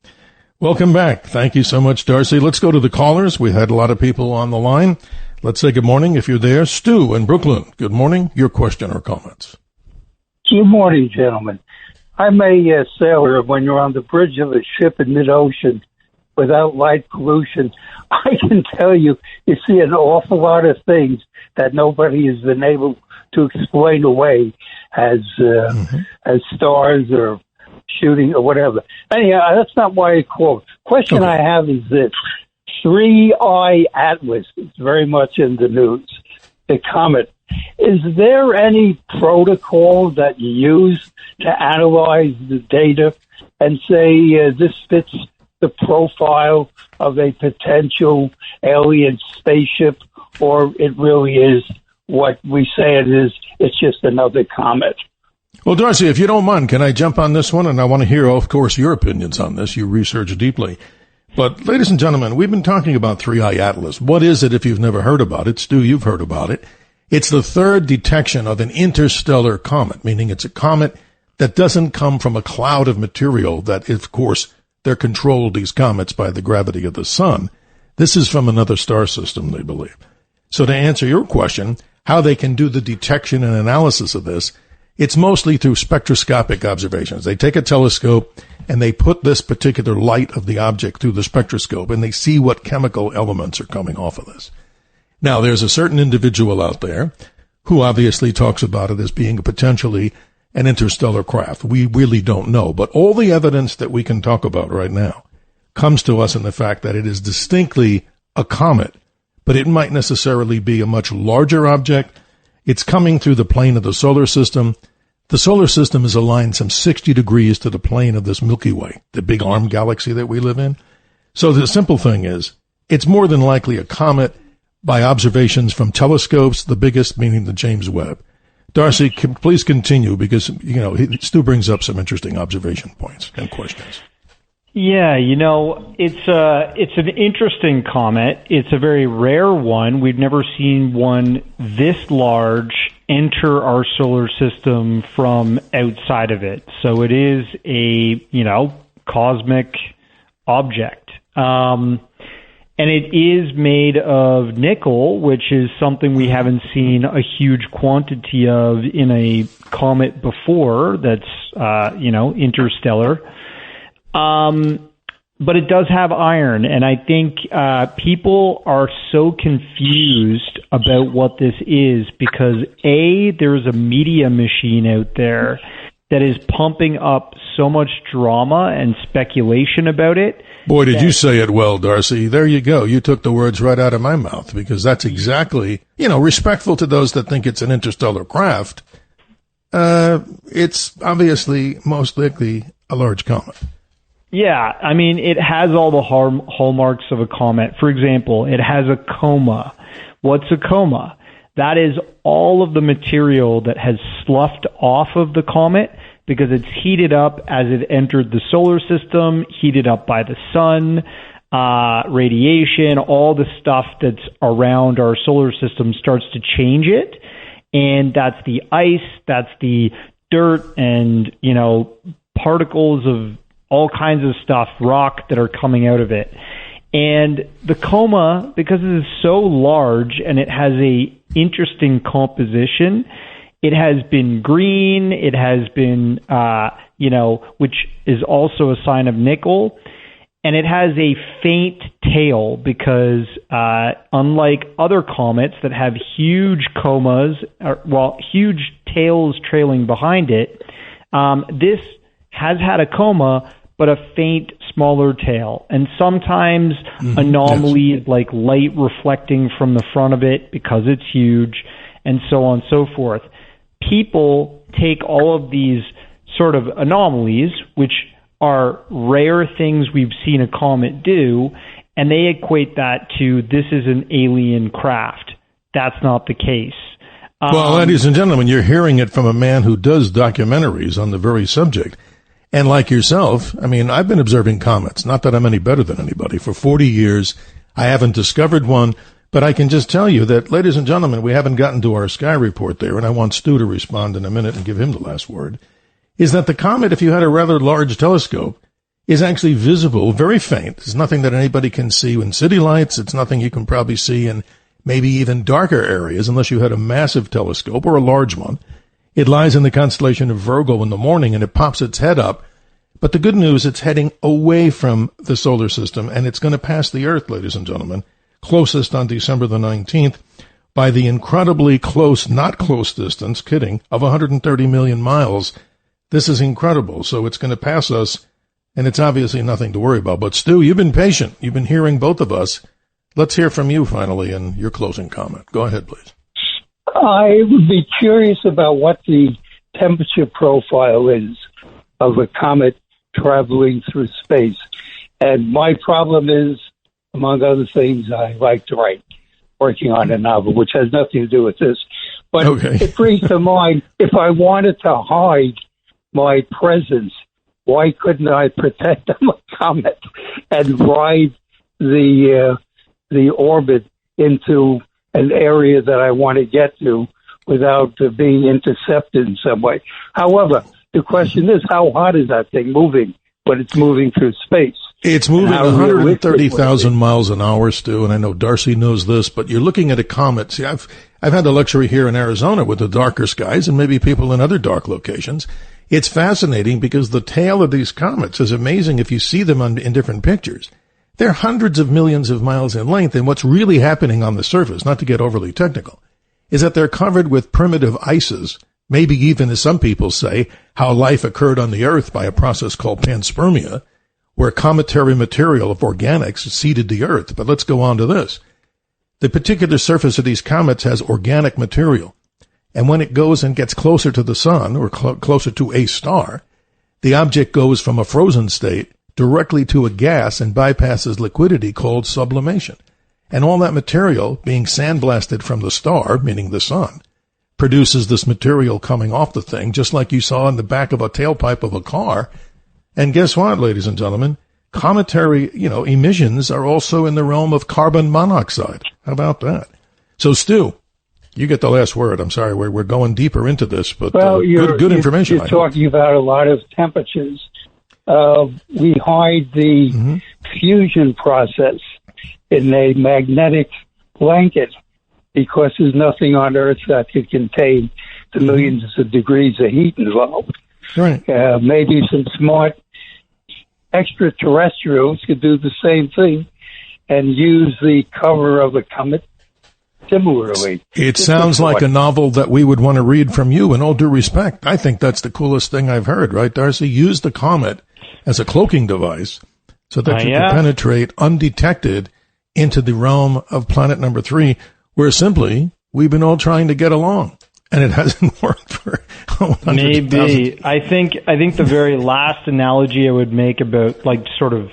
S4: Welcome back. Thank you so much, Darcy. Let's go to the callers. We had a lot of people on the line. Let's say good morning if you're there. Stu in Brooklyn, good morning. Your question or comments?
S9: Good morning, gentlemen. I'm a sailor. When you're on the bridge of a ship in mid-ocean without light pollution, I can tell you see an awful lot of things that nobody has been able to explain away as stars or shooting or whatever. Anyhow, that's not why I quote. Question I have is this. 3I Atlas is very much in the news. The comet. Is there any protocol that you use to analyze the data and say this fits the profile of a potential alien spaceship, or it really is what we say it is? It's just another comet.
S4: Well, Darcy, if you don't mind, can I jump on this one? And I want to hear, of course, your opinions on this. You research deeply. But, ladies and gentlemen, we've been talking about 3I Atlas. What is it if you've never heard about it? Stu, you've heard about it. It's the third detection of an interstellar comet, meaning it's a comet that doesn't come from a cloud of material that, of course, they're controlled, these comets, by the gravity of the sun. This is from another star system, they believe. So to answer your question, how they can do the detection and analysis of this, it's mostly through spectroscopic observations. They take a telescope and they put this particular light of the object through the spectroscope and they see what chemical elements are coming off of this. Now, there's a certain individual out there who obviously talks about it as being potentially an interstellar craft. We really don't know, but all the evidence that we can talk about right now comes to us in the fact that it is distinctly a comet, but it might necessarily be a much larger object. It's coming through the plane of the solar system. The solar system is aligned some 60 degrees to the plane of this Milky Way, the big arm galaxy that we live in. So the simple thing is, it's more than likely a comet by observations from telescopes, the biggest meaning the James Webb. Darcy, please continue because, Stu brings up some interesting observation points and questions.
S5: Yeah, it's an interesting comet. It's a very rare one. We've never seen one this large enter our solar system from outside of it. So it is a, cosmic object. And it is made of nickel, which is something we haven't seen a huge quantity of in a comet before that's, interstellar. But it does have iron, and I think people are so confused about what this is because, A, there's a media machine out there that is pumping up so much drama and speculation about it.
S4: Boy, did you say it well, Darcy. There you go. You took the words right out of my mouth because that's exactly, respectful to those that think it's an interstellar craft. It's obviously most likely a large comet.
S5: Yeah, I mean, it has all the hallmarks of a comet. For example, it has a coma. What's a coma? That is all of the material that has sloughed off of the comet because it's heated up as it entered the solar system, heated up by the sun, radiation, all the stuff that's around our solar system starts to change it. And that's the ice, that's the dirt and, particles of all kinds of stuff, rock that are coming out of it. And the coma, because it is so large and it has a interesting composition, it has been green, it has been, which is also a sign of nickel, and it has a faint tail because unlike other comets that have huge comas, huge tails trailing behind it, this has had a coma, but a faint, smaller tail. And sometimes anomalies like light reflecting from the front of it because it's huge, and so on and so forth. People take all of these sort of anomalies, which are rare things we've seen a comet do, and they equate that to this is an alien craft. That's not the case.
S4: Well, ladies and gentlemen, you're hearing it from a man who does documentaries on the very subject. And like yourself, I mean, I've been observing comets. Not that I'm any better than anybody. For 40 years, I haven't discovered one, but I can just tell you that, ladies and gentlemen, we haven't gotten to our sky report there, and I want Stu to respond in a minute and give him the last word, is that the comet, if you had a rather large telescope, is actually visible, very faint. It's nothing that anybody can see in city lights. It's nothing you can probably see in maybe even darker areas unless you had a massive telescope or a large one. It lies in the constellation of Virgo in the morning, and it pops its head up. But the good news, it's heading away from the solar system, and it's going to pass the Earth, ladies and gentlemen, closest on December the 19th, by the incredibly close, not close distance, kidding, of 130 million miles. This is incredible. So it's going to pass us, and it's obviously nothing to worry about. But Stu, you've been patient. You've been hearing both of us. Let's hear from you finally in your closing comment. Go ahead, please.
S9: I would be curious about what the temperature profile is of a comet traveling through space. And my problem is, among other things, I like to write, working on a novel, which has nothing to do with this. But It brings to mind, if I wanted to hide my presence, why couldn't I pretend I'm a comet and ride the orbit into an area that I want to get to without being intercepted in some way? However, the question is, how hot is that thing moving when it's moving through space?
S4: It's moving 130,000 miles an hour, Stu, and I know Darcy knows this, but you're looking at a comet. See, I've had the luxury here in Arizona with the darker skies and maybe people in other dark locations. It's fascinating because the tail of these comets is amazing if you see them in different pictures. They're hundreds of millions of miles in length, and what's really happening on the surface, not to get overly technical, is that they're covered with primitive ices, maybe even, as some people say, how life occurred on the Earth by a process called panspermia, where cometary material of organics seeded the Earth. But let's go on to this. The particular surface of these comets has organic material, and when it goes and gets closer to the sun, or closer to a star, the object goes from a frozen state directly to a gas and bypasses liquidity called sublimation. And all that material, being sandblasted from the star, meaning the sun, produces this material coming off the thing, just like you saw in the back of a tailpipe of a car. And guess what, ladies and gentlemen? Cometary, emissions are also in the realm of carbon monoxide. How about that? So, Stu, you get the last word. I'm sorry, we're going deeper into this, but good information.
S9: You're talking about a lot of temperatures. we hide the fusion process in a magnetic blanket because there's nothing on Earth that could contain the millions of degrees of heat involved.
S4: Right.
S9: Maybe some smart extraterrestrials could do the same thing and use the cover of a comet similarly.
S4: It sounds like a novel that we would want to read from you, in all due respect. I think that's the coolest thing I've heard, right, Darcy? Use the comet as a cloaking device so that you can penetrate undetected into the realm of planet number 3, where simply we've been all trying to get along. And it hasn't worked for
S5: maybe. I think the very last analogy I would make about, like, sort of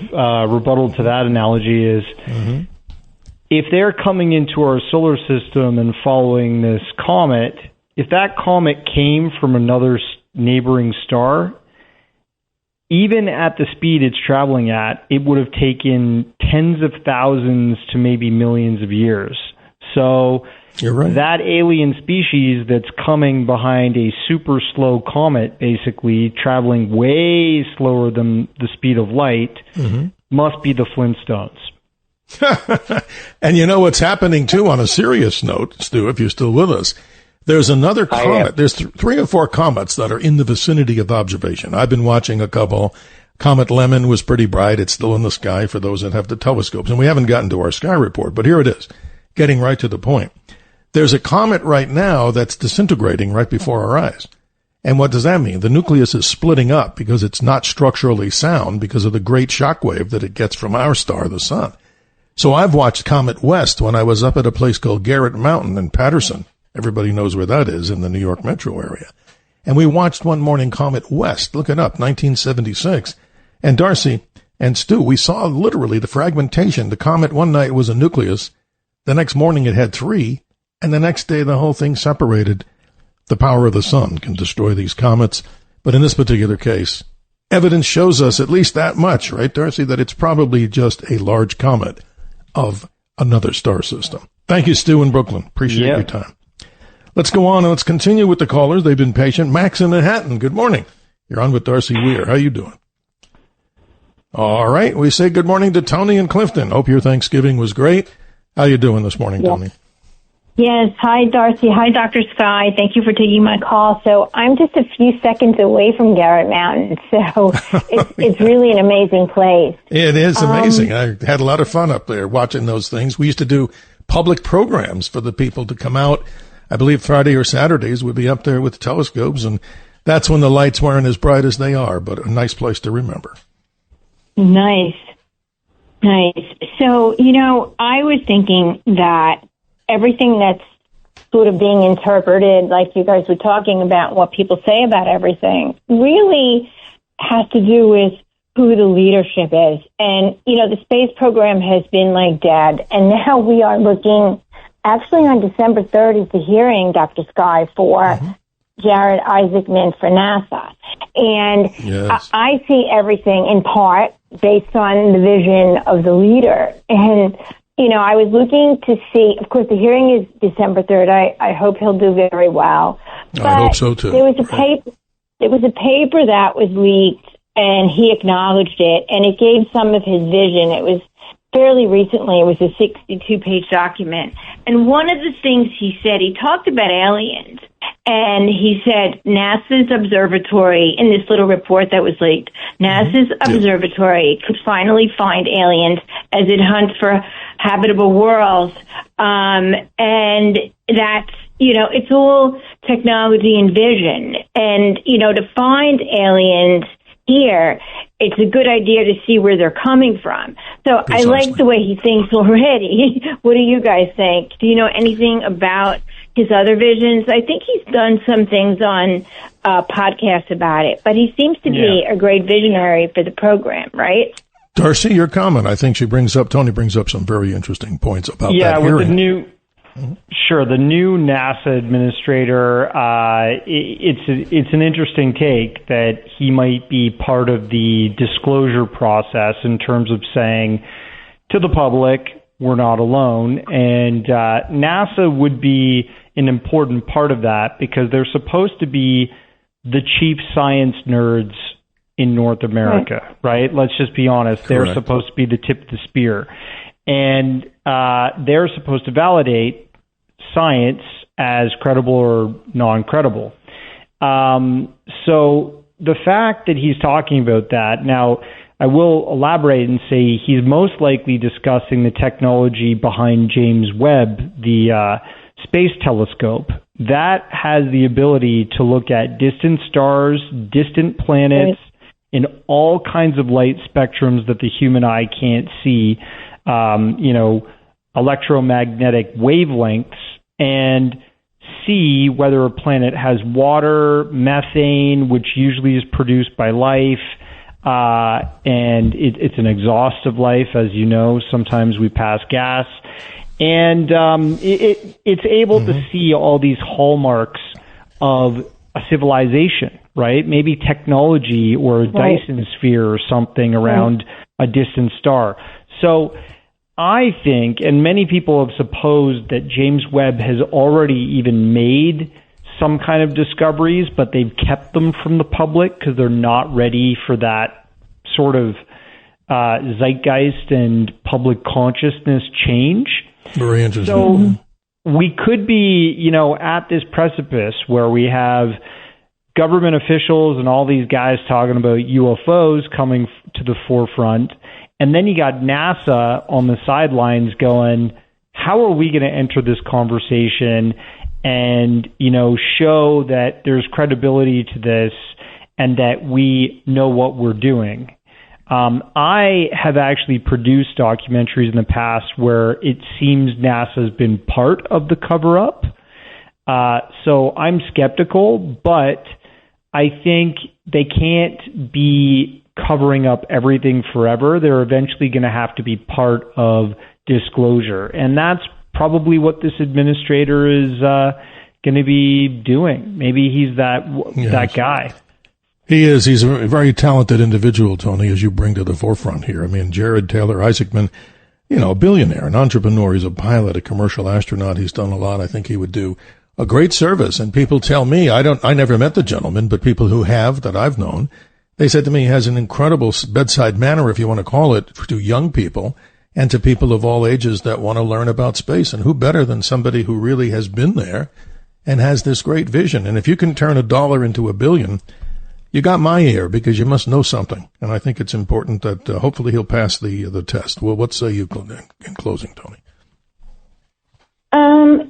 S5: rebuttal to that analogy is if they're coming into our solar system and following this comet, if that comet came from another neighboring star, even at the speed it's traveling at, it would have taken tens of thousands to maybe millions of years. So
S4: you're right.
S5: That alien species that's coming behind a super slow comet, basically traveling way slower than the speed of light, must be the Flintstones.
S4: And you know what's happening, too, on a serious note, Stu, if you're still with us, there's another comet. There's 3 or 4 comets that are in the vicinity of observation. I've been watching a couple. Comet Lemon was pretty bright. It's still in the sky for those that have the telescopes. And we haven't gotten to our sky report, but here it is, getting right to the point. There's a comet right now that's disintegrating right before our eyes. And what does that mean? The nucleus is splitting up because it's not structurally sound because of the great shockwave that it gets from our star, the sun. So I've watched Comet West when I was up at a place called Garrett Mountain in Patterson. Everybody knows where that is in the New York metro area. And we watched one morning Comet West. Look it up, 1976. And Darcy and Stu, we saw literally the fragmentation. The comet one night was a nucleus. The next morning it had 3. And the next day, the whole thing separated. The power of the sun can destroy these comets. But in this particular case, evidence shows us at least that much, right, Darcy, that it's probably just a large comet of another star system. Thank you, Stu in Brooklyn. Appreciate your time. Let's go on and let's continue with the callers. They've been patient. Max in Manhattan, good morning. You're on with Darcy Weir. How you doing? All right. We say good morning to Tony in Clifton. Hope your Thanksgiving was great. How you doing this morning, Tony?
S10: Yes. Hi, Darcy. Hi, Dr. Sky. Thank you for taking my call. So I'm just a few seconds away from Garrett Mountain, so it's really an amazing place.
S4: It is amazing. I had a lot of fun up there watching those things. We used to do public programs for the people to come out. I believe Friday or Saturdays we'd be up there with telescopes, and that's when the lights weren't as bright as they are, but a nice place to remember.
S10: Nice. So, I was thinking that everything that's sort of being interpreted, like you guys were talking about, what people say about everything, really has to do with who the leadership is. And, the space program has been like dead. And now we are looking, actually on December 3rd is the hearing, Dr. Sky, for Jared Isaacman for NASA. And I see everything in part based on the vision of the leader. And I was looking to see, of course, the hearing is December 3rd. I hope he'll do very well. But
S4: I hope so, too.
S10: There was a paper that was leaked, and he acknowledged it, and it gave some of his vision. It was fairly recently. It was a 62-page document. And one of the things he said, he talked about aliens, and he said NASA's observatory, in this little report that was leaked, NASA's observatory could finally find aliens as it hunts for habitable worlds. And that's, it's all technology and vision. And, to find aliens here, it's a good idea to see where they're coming from. So I like the way he thinks already. What do you guys think? Do you know anything about his other visions? I think he's done some things on podcasts about it, but he seems to be a great visionary for the program, right?
S4: Darcy, your comment. I think Tony brings up some very interesting points about that hearing.
S5: With the new, the new NASA administrator, it's an interesting take that he might be part of the disclosure process in terms of saying to the public, we're not alone. And NASA would be an important part of that because they're supposed to be the chief science nerds in North America, right? Let's just be honest.
S4: Correct.
S5: They're supposed to be the tip of the spear. And they're supposed to validate science as credible or non-credible. So the fact that he's talking about that, now I will elaborate and say he's most likely discussing the technology behind James Webb, the space telescope. That has the ability to look at distant stars, distant planets, in all kinds of light spectrums that the human eye can't see, electromagnetic wavelengths, and see whether a planet has water, methane, which usually is produced by life, and it's an exhaustive life, as you know. Sometimes we pass gas. And it's able to see all these hallmarks of a civilization, right? Maybe technology or a Dyson sphere or something around a distant star. So I think, and many people have supposed, that James Webb has already even made some kind of discoveries, but they've kept them from the public because they're not ready for that sort of zeitgeist and public consciousness change.
S4: Very interesting.
S5: So we could be, at this precipice where we have government officials and all these guys talking about UFOs coming to the forefront, and then you got NASA on the sidelines going, how are we going to enter this conversation and, show that there's credibility to this and that we know what we're doing? I have actually produced documentaries in the past where it seems NASA has been part of the cover-up. So I'm skeptical, but I think they can't be covering up everything forever. They're eventually going to have to be part of disclosure. And that's probably what this administrator is going to be doing. Maybe he's that guy.
S4: He is. He's a very talented individual, Tony, as you bring to the forefront here. I mean, Jared Taylor Isaacman, a billionaire, an entrepreneur. He's a pilot, a commercial astronaut. He's done a lot. I think he would do a great service. And people tell me, I never met the gentleman, but people who have, that I've known, they said to me he has an incredible bedside manner, if you want to call it, to young people and to people of all ages that want to learn about space. And who better than somebody who really has been there and has this great vision? And if you can turn $1 into $1 billion, you got my ear, because you must know something. And I think it's important that hopefully he'll pass the test. Well, what say you in closing, Tony?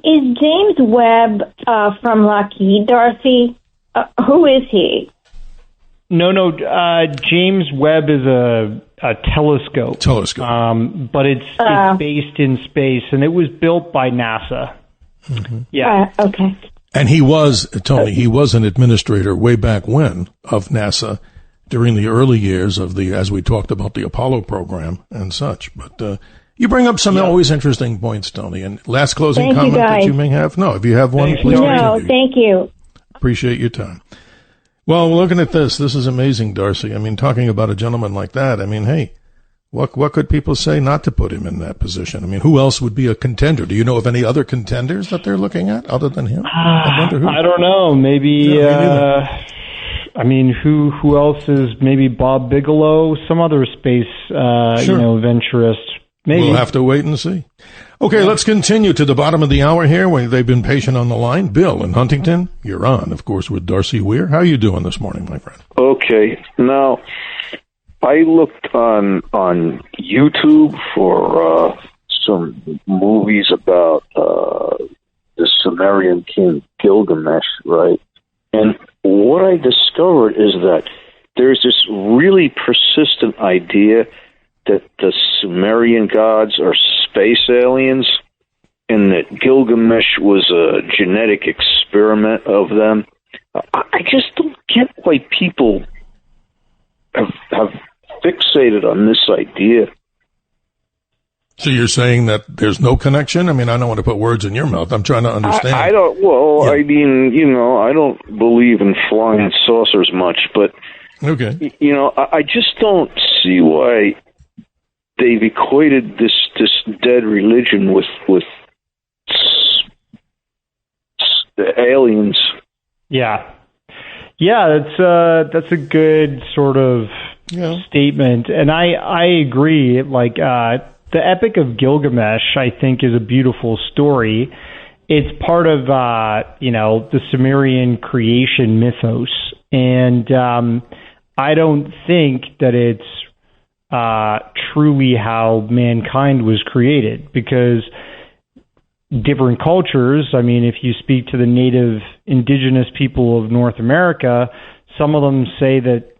S10: Is James Webb from Lockheed, Darcy? Who is he?
S5: No. James Webb is a telescope. But it's based in space, and it was built by NASA. Mm-hmm. Yeah.
S10: Okay.
S4: And he was, Tony, he was an administrator way back when of NASA during the early years of as we talked about the Apollo program and such. But you bring up some always interesting points, Tony. And last closing comment that you may have? No, if you have one, please.
S10: No, thank you.
S4: Appreciate your time. Well, looking at this is amazing, Darcy. I mean, talking about a gentleman like that, I mean, hey, what could people say not to put him in that position? I mean, who else would be a contender? Do you know of any other contenders that they're looking at other than him?
S5: I don't know. Maybe, who else is, maybe Bob Bigelow, some other space, venturist. Maybe.
S4: We'll have to wait and see. Okay, let's continue to the bottom of the hour here where they've been patient on the line. Bill in Huntington, you're on, of course, with Darcy Weir. How are you doing this morning, my friend?
S11: Okay. Now, I looked on YouTube for some movies about the Sumerian king Gilgamesh, right? And what I discovered is that there's this really persistent idea that the Sumerian gods are space aliens and that Gilgamesh was a genetic experiment of them. I just don't get why people have fixated on this idea.
S4: So you're saying that there's no connection? I mean, I don't want to put words in your mouth. I'm trying to understand.
S11: I don't believe in flying saucers much, but,
S4: okay.
S11: I just don't see why they've equated this dead religion with the aliens.
S5: Yeah. Yeah, that's a good sort of statement, and I agree. Like the Epic of Gilgamesh, I think, is a beautiful story. It's part of the Sumerian creation mythos, and I don't think that it's truly how mankind was created, because different cultures, I mean, if you speak to the native indigenous people of North America, some of them say that,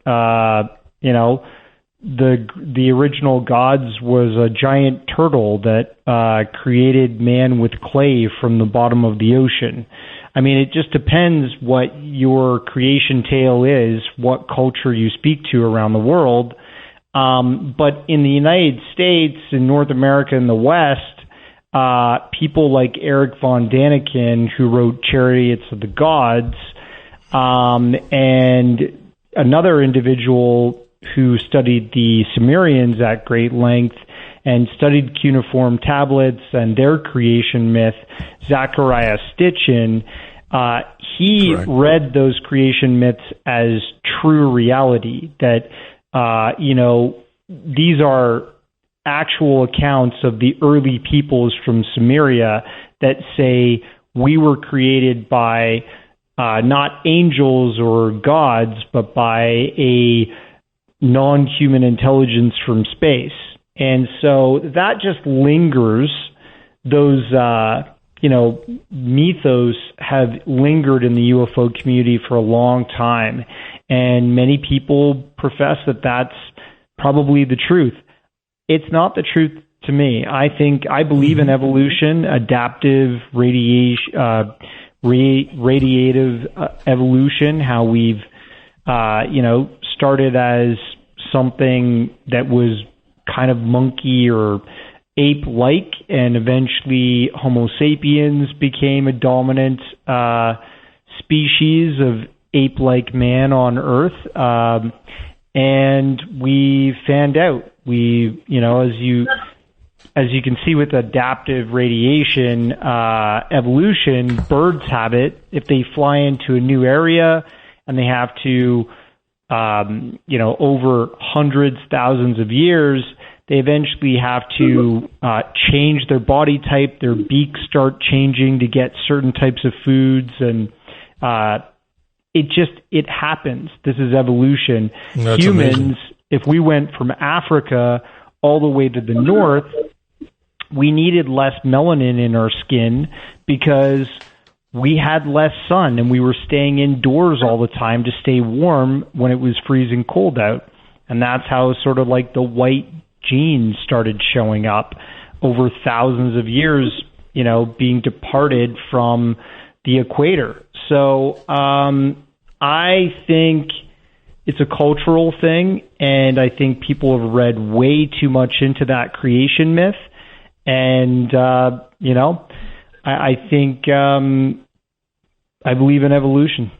S5: the original gods was a giant turtle that created man with clay from the bottom of the ocean. I mean, it just depends what your creation tale is, what culture you speak to around the world. But in the United States, in North America, in the West, people like Eric von Daniken, who wrote Chariots of the Gods, and another individual who studied the Sumerians at great length and studied cuneiform tablets and their creation myth, Zachariah Stitchin, he read those creation myths as true reality, that, these are actual accounts of the early peoples from Sumeria that say we were created by not angels or gods, but by a non-human intelligence from space. And so that just lingers. Those, mythos have lingered in the UFO community for a long time. And many people profess that that's probably the truth. It's not the truth to me. I believe in evolution, adaptive radiative evolution, how we've, started as something that was kind of monkey or ape-like, and eventually Homo sapiens became a dominant species of ape-like man on Earth. And we fanned out. As you can see with adaptive radiation evolution, birds have it. If they fly into a new area and they have to, over hundreds, thousands of years, they eventually have to change their body type. Their beaks start changing to get certain types of foods, and it happens. This is evolution.
S4: That's
S5: Humans,
S4: amazing.
S5: If we went from Africa all the way to the north, we needed less melanin in our skin because we had less sun and we were staying indoors all the time to stay warm when it was freezing cold out. And that's how sort of like the white genes started showing up over thousands of years, being departed from the equator. So I think it's a cultural thing, and I think people have read way too much into that creation myth. And, I think I believe in evolution.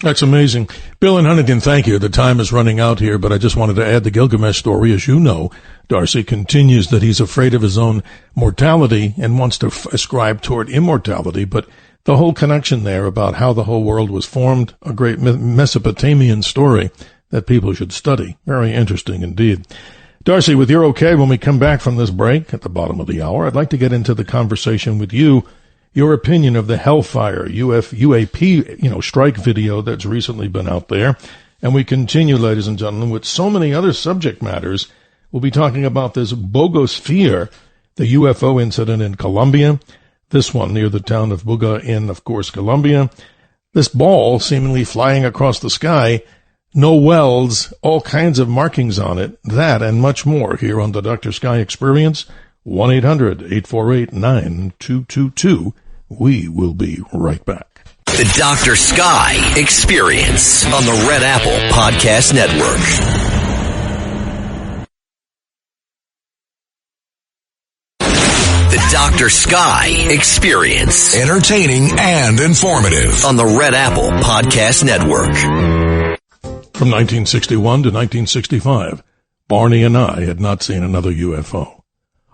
S4: That's amazing. Bill and Huntington, thank you. The time is running out here, but I just wanted to add the Gilgamesh story. As you know, Darcy continues that he's afraid of his own mortality and wants to ascribe toward immortality, but the whole connection there about how the whole world was formed, a great Mesopotamian story that people should study. Very interesting indeed. Darcy, with your okay, when we come back from this break at the bottom of the hour, I'd like to get into the conversation with you, your opinion of the Hellfire UAP, strike video that's recently been out there. And we continue, ladies and gentlemen, with so many other subject matters. We'll be talking about this Bogosphere, the UFO incident in Colombia, this one near the town of Buga in, of course, Colombia. This ball seemingly flying across the sky, no welds, all kinds of markings on it, that and much more here on the Dr. Sky Experience, 1-800-848-9222. We will be right back.
S3: The Dr. Sky Experience on the Red Apple Podcast Network. The Dr. Sky Experience.
S6: Entertaining and informative.
S3: On the Red Apple Podcast Network.
S4: From 1961 to 1965, Barney and I had not seen another UFO.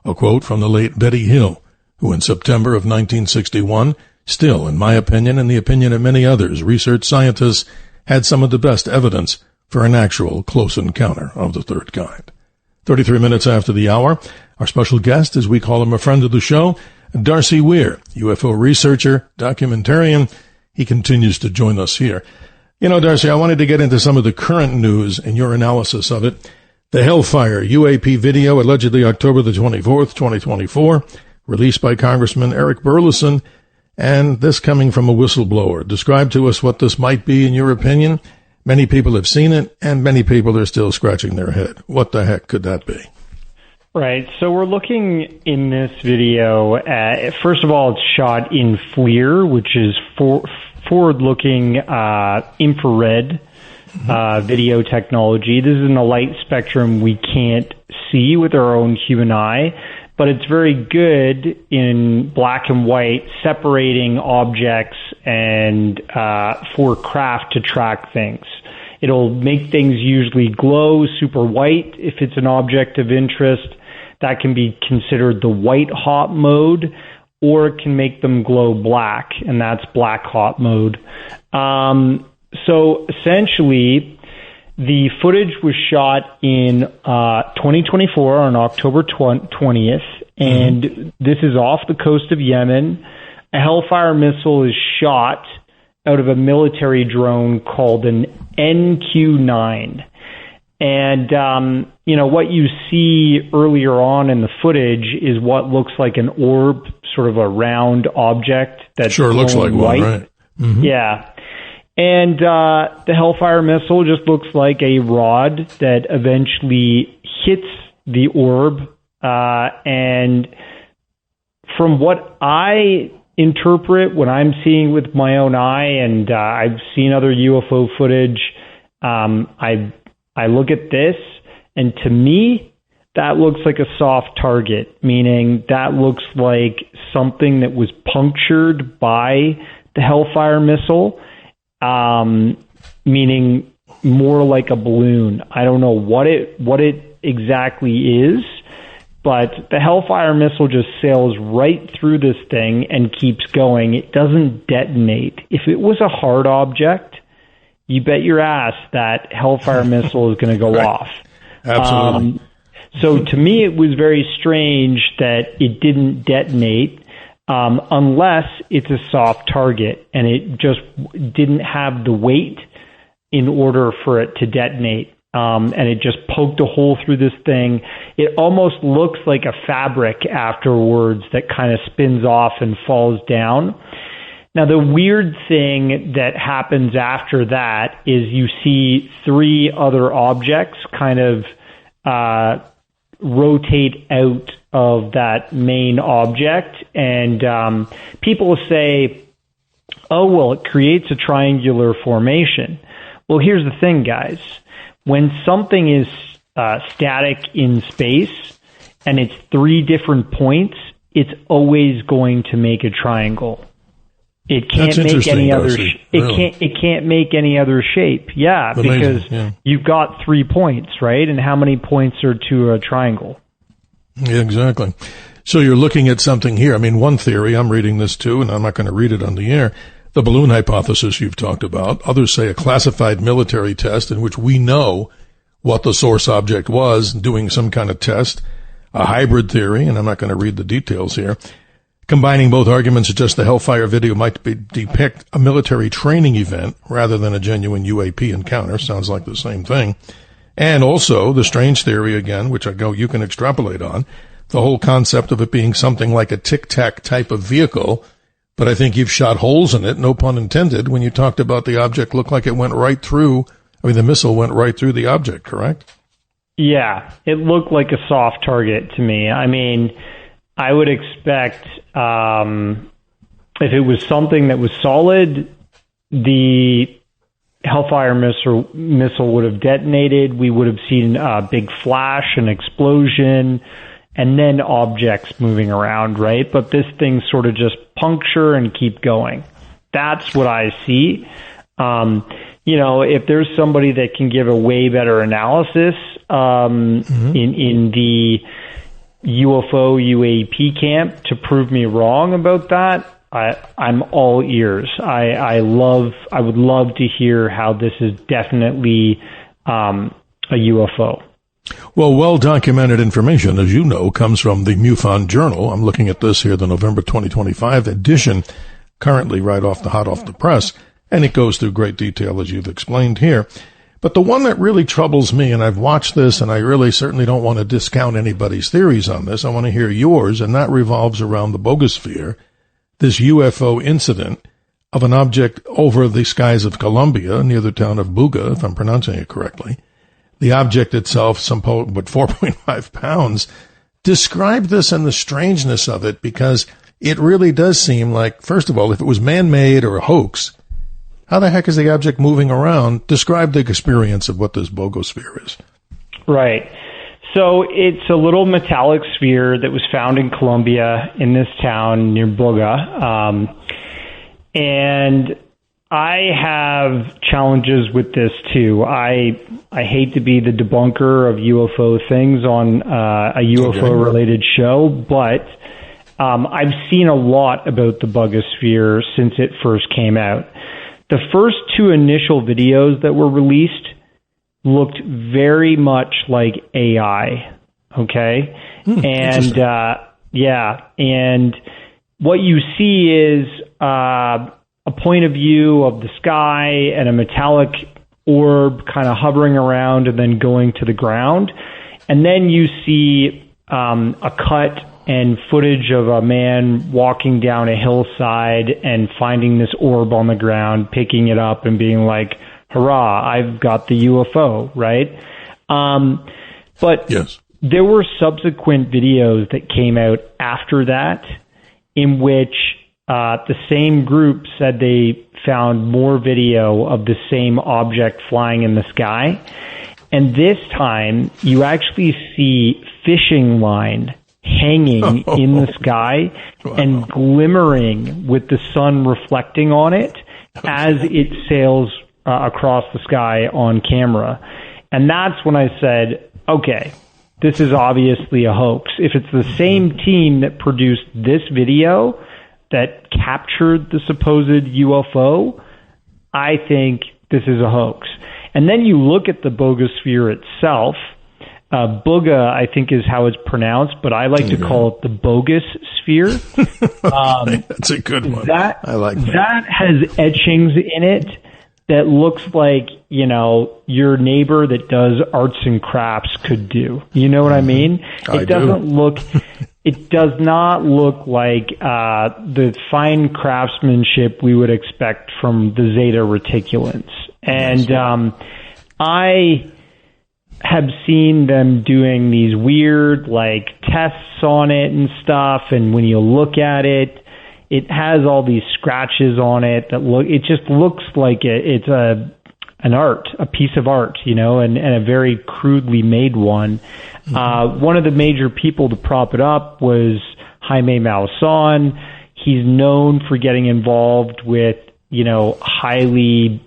S4: A quote from the late Betty Hill, who in September of 1961, still, in my opinion and the opinion of many others, research scientists, had some of the best evidence for an actual close encounter of the third kind. 33 minutes after the hour, our special guest, as we call him, a friend of the show, Darcy Weir, UFO researcher, documentarian. He continues to join us here. You know, Darcy, I wanted to get into some of the current news and your analysis of it. The Hellfire UAP video, allegedly October the 24th, 2024, released by Congressman Eric Burleson, and this coming from a whistleblower. Describe to us what this might be in your opinion. Many people have seen it, and many people are still scratching their head. What the heck could that be?
S5: Right. So we're looking in this video at, first of all, it's shot in FLIR, which is forward-looking infrared video technology. This is in a light spectrum we can't see with our own human eye, but it's very good in black and white, separating objects and for craft to track things. It'll make things usually glow super white if it's an object of interest. That can be considered the white hot mode, or it can make them glow black, and that's black hot mode. So essentially, the footage was shot in 2024 on October 20th, and this is off the coast of Yemen. A Hellfire missile is shot out of a military drone called an NQ-9. And, you know, what you see earlier on in the footage is what looks like an orb, sort of a round object that's
S4: sure looks like
S5: white.
S4: One, right?
S5: Yeah. And the Hellfire missile just looks like a rod that eventually hits the orb. And from what I interpret, when I'm seeing with my own eye, and I've seen other UFO footage, I look at this, and to me, that looks like a soft target, meaning that looks like something that was punctured by the Hellfire missile, meaning more like a balloon. I don't know what it exactly is, but the Hellfire missile just sails right through this thing and keeps going. It doesn't detonate. If it was a hard object, you bet your ass that Hellfire missile is going to go
S4: right.
S5: off.
S4: Absolutely.
S5: So to me, it was very strange that it didn't detonate unless it's a soft target and it just didn't have the weight in order for it to detonate. And it just poked a hole through this thing. It almost looks like a fabric afterwards that kind of spins off and falls down. Now, the weird thing that happens after that is you see three other objects kind of rotate out of that main object. And people say, oh, well, it creates a triangular formation. Well, here's the thing, guys. When something is static in space and it's three different points, it's always going to make a triangle. It can't make any other. It can't make any other shape. Yeah,
S4: amazing.
S5: Because you've got 3 points, right? And how many points are to a triangle?
S4: Yeah, exactly. So you're looking at something here. I mean, one theory, I'm reading this too, and I'm not going to read it on the air. The balloon hypothesis you've talked about. Others say a classified military test in which we know what the source object was, doing some kind of test. A hybrid theory, and I'm not going to read the details here. Combining both arguments suggest the Hellfire video might depict a military training event rather than a genuine UAP encounter. Sounds like the same thing. And also the strange theory again, which you can extrapolate on, the whole concept of it being something like a tic-tac type of vehicle. But I think you've shot holes in it, no pun intended, when you talked about the object looked like it went right through, the missile went right through the object, correct?
S5: Yeah, it looked like a soft target to me. I mean, I would expect if it was something that was solid, the Hellfire missile would have detonated. We would have seen a big flash, an explosion, and then objects moving around, right? But this thing sort of just puncture and keep going. That's what I see. If there's somebody that can give a way better analysis in the UFO UAP camp to prove me wrong about that, I'm all ears. I would love to hear how this is definitely a UFO.
S4: Well documented information, as you know, comes from the MUFON Journal. I'm looking at this here, the November 2025 edition, currently hot off the press, and it goes through great detail, as you've explained here. But the one that really troubles me, and I've watched this, and I really certainly don't want to discount anybody's theories on this. I want to hear yours, and that revolves around the bogosphere, this UFO incident of an object over the skies of Colombia near the town of Buga, if I'm pronouncing it correctly. The object itself, 4.5 pounds. Describe this and the strangeness of it, because it really does seem like, first of all, if it was man-made or a hoax, how the heck is the object moving around? Describe the experience of what this bogosphere is.
S5: Right. So it's a little metallic sphere that was found in Colombia in this town near Buga. And I have challenges with this too. I hate to be the debunker of UFO things on a UFO-related show, but I've seen a lot about the bogosphere since it first came out. The first two initial videos that were released looked very much like AI, okay? And and what you see is a point of view of the sky and a metallic orb kind of hovering around and then going to the ground. And then you see a cut and footage of a man walking down a hillside and finding this orb on the ground, picking it up and being like, hurrah, I've got the UFO, right? But
S4: yes,
S5: there were subsequent videos that came out after that in which the same group said they found more video of the same object flying in the sky. And this time, you actually see fishing line hanging in the sky and glimmering with the sun reflecting on it as it sails across the sky on camera. And that's when I said, okay, this is obviously a hoax. If it's the same team that produced this video that captured the supposed UFO, I think this is a hoax. And then you look at the bogosphere itself. Buga, I think, is how it's pronounced, but I like to call it the bogus sphere.
S4: That's a good one. I like that.
S5: That has etchings in it that looks like, you know, your neighbor that does arts and crafts could do. You know what I mean? It does not look like the fine craftsmanship we would expect from the Zeta Reticulans. And I have seen them doing these weird, like, tests on it and stuff, and when you look at it, it has all these scratches on it that it just looks like it's a piece of art, you know, and a very crudely made one. One of the major people to prop it up was Jaime Maussan. He's known for getting involved with, you know, highly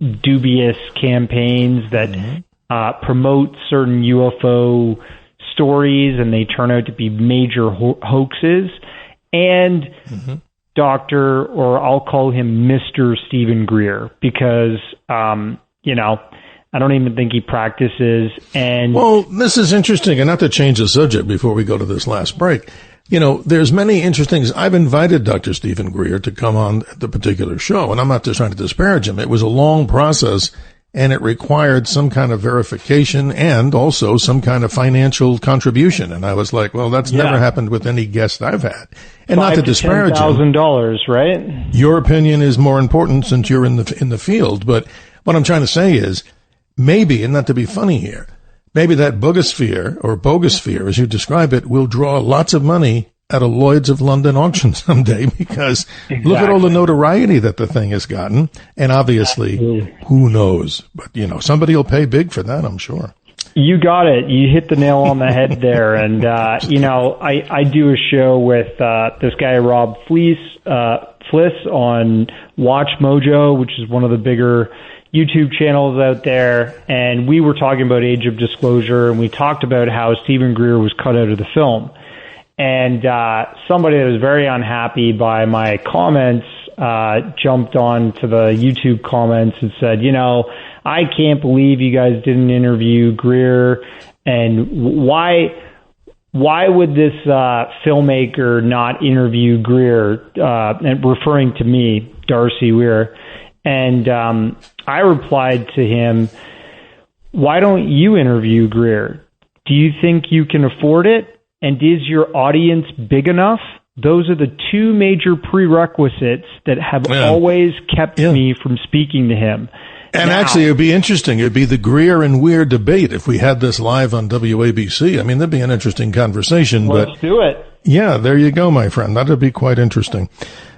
S5: dubious campaigns that promote certain UFO stories, and they turn out to be major hoaxes. And Dr., or I'll call him Mr. Stephen Greer, because, you know, I don't even think he practices. And
S4: well, this is interesting, and not to change the subject before we go to this last break. You know, there's many interesting things. I've invited Dr. Stephen Greer to come on the particular show, and I'm not just trying to disparage him. It was a long process, and it required some kind of verification and also some kind of financial contribution. And I was like, well, that's never happened with any guest I've had. And not to disparage him.
S5: $10,000, right?
S4: Your opinion is more important since you're in the field. But what I'm trying to say is, maybe, and not to be funny here, maybe that bogosphere, or bogosphere, as you describe it, will draw lots of money at a Lloyd's of London auction someday, because look at all the notoriety that the thing has gotten. And obviously, who knows? But, you know, somebody will pay big for that, I'm sure.
S5: You got it. You hit the nail on the head there. And, you know, I do a show with this guy, Rob Fliss, on Watch Mojo, which is one of the bigger YouTube channels out there. And we were talking about Age of Disclosure, and we talked about how Stephen Greer was cut out of the film. And somebody that was very unhappy by my comments jumped on to the YouTube comments and said, I can't believe you guys didn't interview Greer, and why would this filmmaker not interview Greer, and referring to me, Darcy Weir. And I replied to him, why don't you interview Greer? Do you think you can afford it? And is your audience big enough? Those are the two major prerequisites that have always kept me from speaking to him.
S4: And actually, it would be interesting. It would be the Greer and Weir debate if we had this live on WABC. I mean, that'd be an interesting conversation.
S5: Let's do it.
S4: Yeah, there you go, my friend. That would be quite interesting.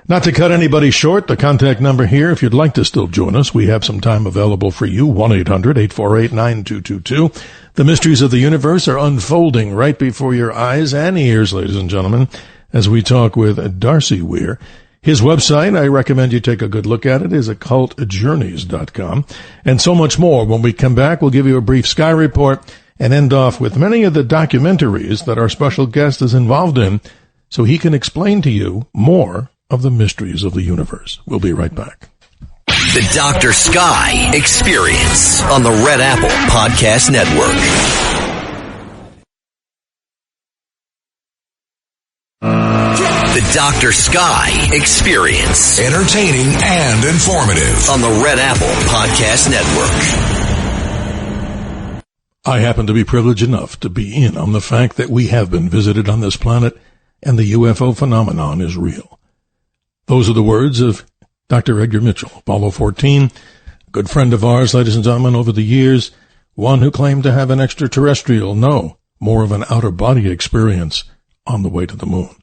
S4: Not to cut anybody short, the contact number here, if you'd like to still join us, we have some time available for you, 1-800-848-9222. The mysteries of the universe are unfolding right before your eyes and ears, ladies and gentlemen, as we talk with Darcy Weir. His website, I recommend you take a good look at it, is occultjourneys.com. And so much more. When we come back, we'll give you a brief sky report and end off with many of the documentaries that our special guest is involved in so he can explain to you more of the mysteries of the universe. We'll be right back.
S3: The Dr. Sky Experience on the Red Apple Podcast Network. The Dr. Sky Experience.
S6: Entertaining and informative.
S3: On the Red Apple Podcast Network.
S4: I happen to be privileged enough to be in on the fact that we have been visited on this planet and the UFO phenomenon is real. Those are the words of Dr. Edgar Mitchell, Apollo 14, a good friend of ours, ladies and gentlemen, over the years, one who claimed to have an extraterrestrial, more of an outer-body experience on the way to the moon.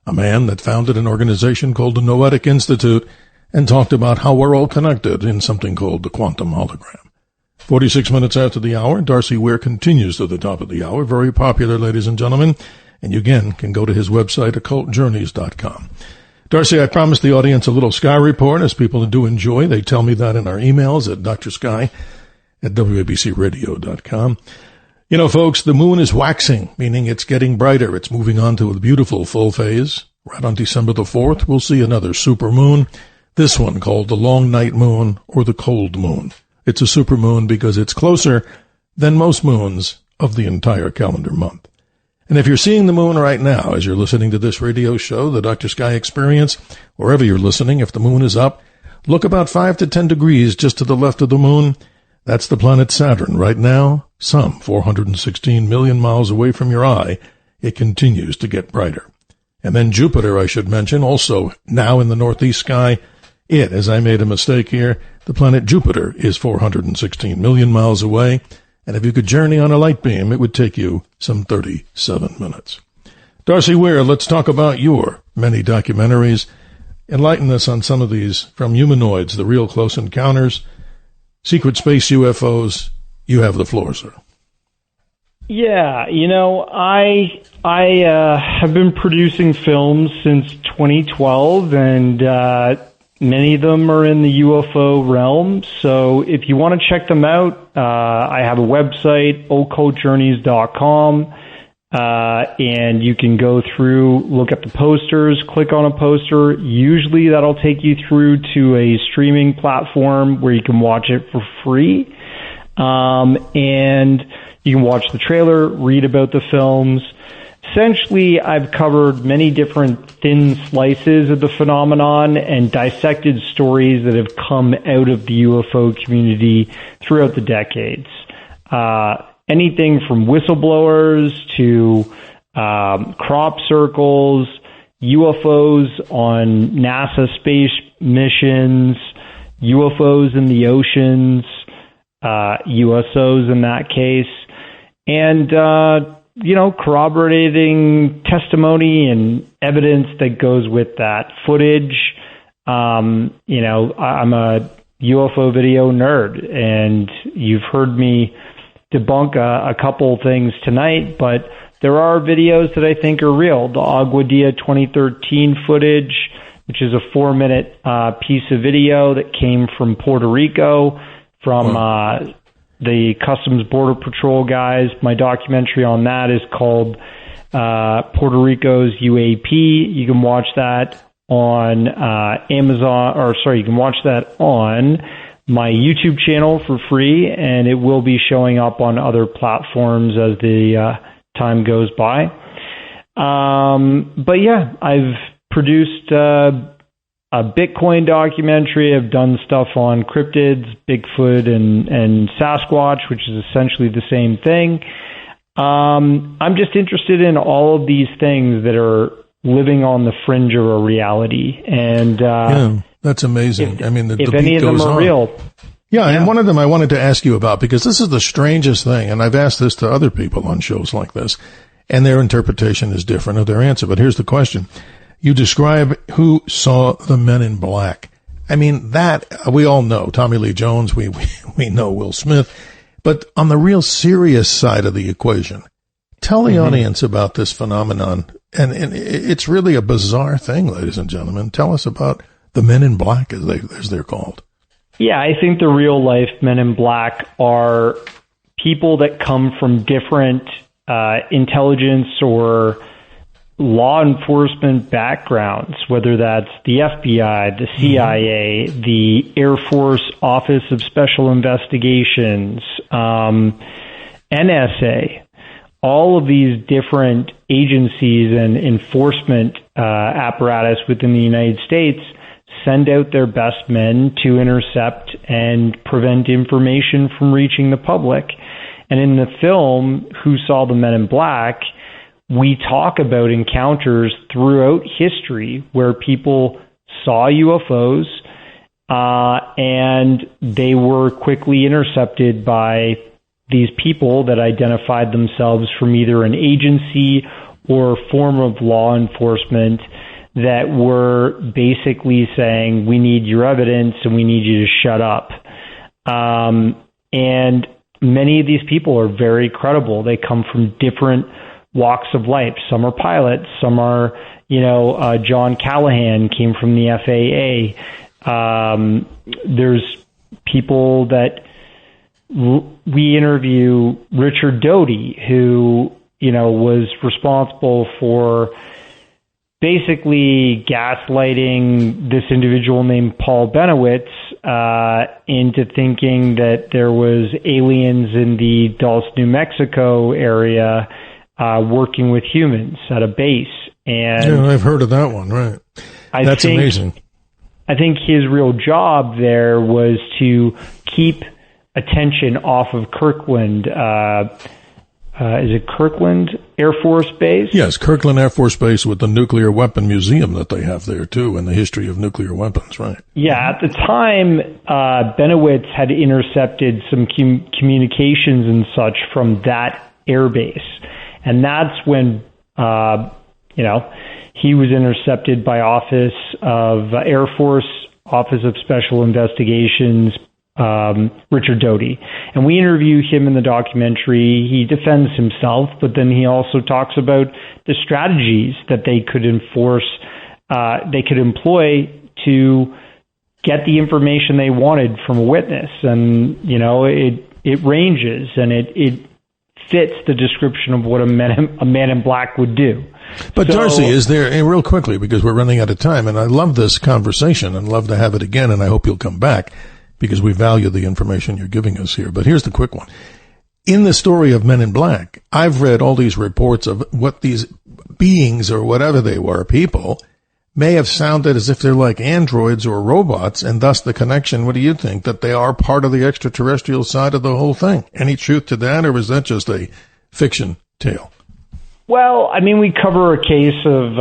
S4: A man that founded an organization called the Noetic Institute and talked about how we're all connected in something called the quantum hologram. 46 minutes after the hour, Darcy Weir continues to the top of the hour. Very popular, ladies and gentlemen. And you, again, can go to his website, occultjourneys.com. Darcy, I promised the audience a little sky report, as people do enjoy. They tell me that in our emails at drsky@wabcradio.com. Folks, the moon is waxing, meaning it's getting brighter. It's moving on to a beautiful full phase. Right on December the 4th, we'll see another super moon. This one called the long night moon or the cold moon. It's a super moon because it's closer than most moons of the entire calendar month. And if you're seeing the moon right now, as you're listening to this radio show, the Dr. Sky Experience, wherever you're listening, if the moon is up, look about 5 to 10 degrees just to the left of the moon. That's the planet Saturn. Right now, some 416 million miles away from your eye, it continues to get brighter. And then Jupiter, I should mention, also now in the northeast sky. As I made a mistake here, the planet Jupiter is 416 million miles away. And if you could journey on a light beam, it would take you some 37 minutes. Darcy Weir, let's talk about your many documentaries. Enlighten us on some of these, from humanoids, the real close encounters, secret space UFOs. You have the floor, sir.
S5: Yeah, I have been producing films since 2012, and many of them are in the UFO realm. So if you want to check them out, I have a website, occultjourneys.com, and you can go through, look at the posters, click on a poster. Usually that'll take you through to a streaming platform where you can watch it for free. And you can watch the trailer, read about the films. Essentially, I've covered many different thin slices of the phenomenon and dissected stories that have come out of the UFO community throughout the decades. Anything from whistleblowers to crop circles, UFOs on NASA space missions, UFOs in the oceans, USOs in that case, and corroborating testimony and evidence that goes with that footage. I'm a UFO video nerd, and you've heard me debunk a couple things tonight, but there are videos that I think are real. The Aguadilla 2013 footage, which is a 4-minute piece of video that came from Puerto Rico, from the Customs Border Patrol guys. My documentary on that is called Puerto Rico's UAP. You can watch that on you can watch that on my YouTube channel for free, and it will be showing up on other platforms as the time goes by. But yeah, I've produced a Bitcoin documentary. I've done stuff on cryptids, Bigfoot, and Sasquatch, which is essentially the same thing. I'm just interested in all of these things that are living on the fringe of a reality. And
S4: that's amazing.
S5: If any of them are real.
S4: Yeah, and one of them I wanted to ask you about, because this is the strangest thing, and I've asked this to other people on shows like this, and their interpretation is different of their answer. But here's the question. You describe who saw the Men in Black. I mean, that we all know. Tommy Lee Jones, we know Will Smith. But on the real serious side of the equation, tell the audience about this phenomenon. And it's really a bizarre thing, ladies and gentlemen. Tell us about the Men in Black, as they're called.
S5: Yeah, I think the real life Men in Black are people that come from different intelligence or law enforcement backgrounds, whether that's the FBI, the CIA, the Air Force Office of Special Investigations, NSA. All of these different agencies and enforcement apparatus within the United States send out their best men to intercept and prevent information from reaching the public. And in the film, Who Saw the Men in Black, we talk about encounters throughout history where people saw UFOs and they were quickly intercepted by these people that identified themselves from either an agency or form of law enforcement that were basically saying, we need your evidence and we need you to shut up. And many of these people are very credible. They come from different walks of life. Some are pilots. Some are, John Callahan came from the FAA. There's people that we interview, Richard Doty, who, was responsible for basically gaslighting this individual named Paul Benowitz into thinking that there was aliens in the Dulce, New Mexico area working with humans at a base. And
S4: I've heard of that one, right? That's amazing.
S5: I think his real job there was to keep attention off of Kirkland. Is it Kirkland Air Force Base?
S4: Yes, Kirkland Air Force Base, with the nuclear weapon museum that they have there, too, and the history of nuclear weapons, right?
S5: Yeah, at the time, Benowitz had intercepted some communications and such from that air base. And that's when, he was intercepted by Office of Air Force, Office of Special Investigations, Richard Doty. And we interview him in the documentary. He defends himself, but then he also talks about the strategies that they could employ to get the information they wanted from a witness. And, it ranges, and it fits the description of what a man in black would do.
S4: But Darcy, is there, real quickly, because we're running out of time, and I love this conversation and love to have it again, and I hope you'll come back, because we value the information you're giving us here. But here's the quick one. In the story of Men in Black, I've read all these reports of what these beings, or whatever they were, people, may have sounded as if they're like androids or robots, and thus the connection, what do you think, that they are part of the extraterrestrial side of the whole thing? Any truth to that, or is that just a fiction tale?
S5: Well, we cover a case of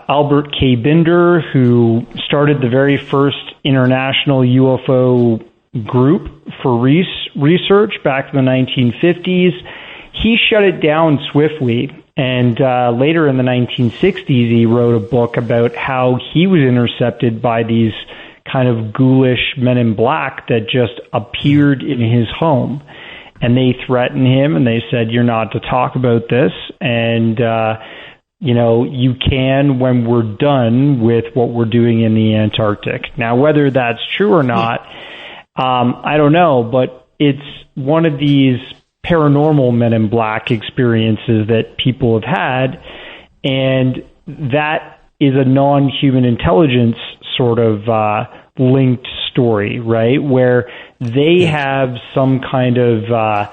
S5: Albert K. Binder, who started the very first international UFO group for research back in the 1950s. He shut it down swiftly, and later in the 1960s, he wrote a book about how he was intercepted by these kind of ghoulish men in black that just appeared in his home. And they threatened him, and they said, you're not to talk about this, and, you can when we're done with what we're doing in the Antarctic. Now, whether that's true or not, I don't know, but it's one of these paranormal Men in Black experiences that people have had, and that is a non-human intelligence sort of linked story, right? Where they have some kind of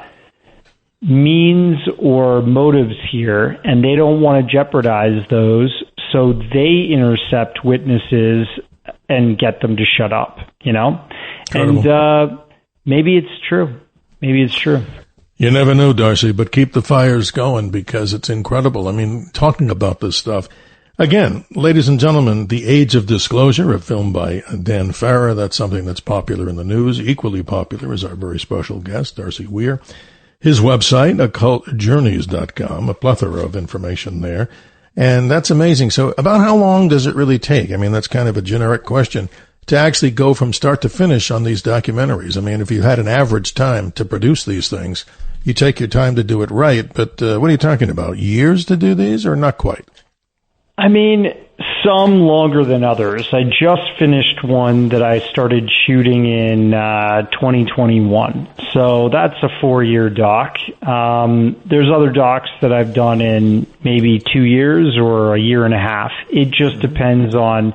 S5: means or motives here, and they don't want to jeopardize those, so they intercept witnesses and get them to shut up, you know? Incredible. And maybe it's true. Maybe it's true.
S4: You never know, Darcy, but keep the fires going because it's incredible. I mean, talking about this stuff. Again, ladies and gentlemen, The Age of Disclosure, a film by Dan Farrar. That's something that's popular in the news. Equally popular is our very special guest, Darcy Weir. His website, occultjourneys.com, a plethora of information there. And that's amazing. So about how long does it really take? I mean, that's kind of a generic question to actually go from start to finish on these documentaries. I mean, if you had an average time to produce these things, you take your time to do it right. But what are you talking about? Years to do these or not quite?
S5: I mean, some longer than others. I just finished one that I started shooting in 2021. So that's a 4-year doc. There's other docs that I've done in maybe 2 years or a year and a half. It just depends on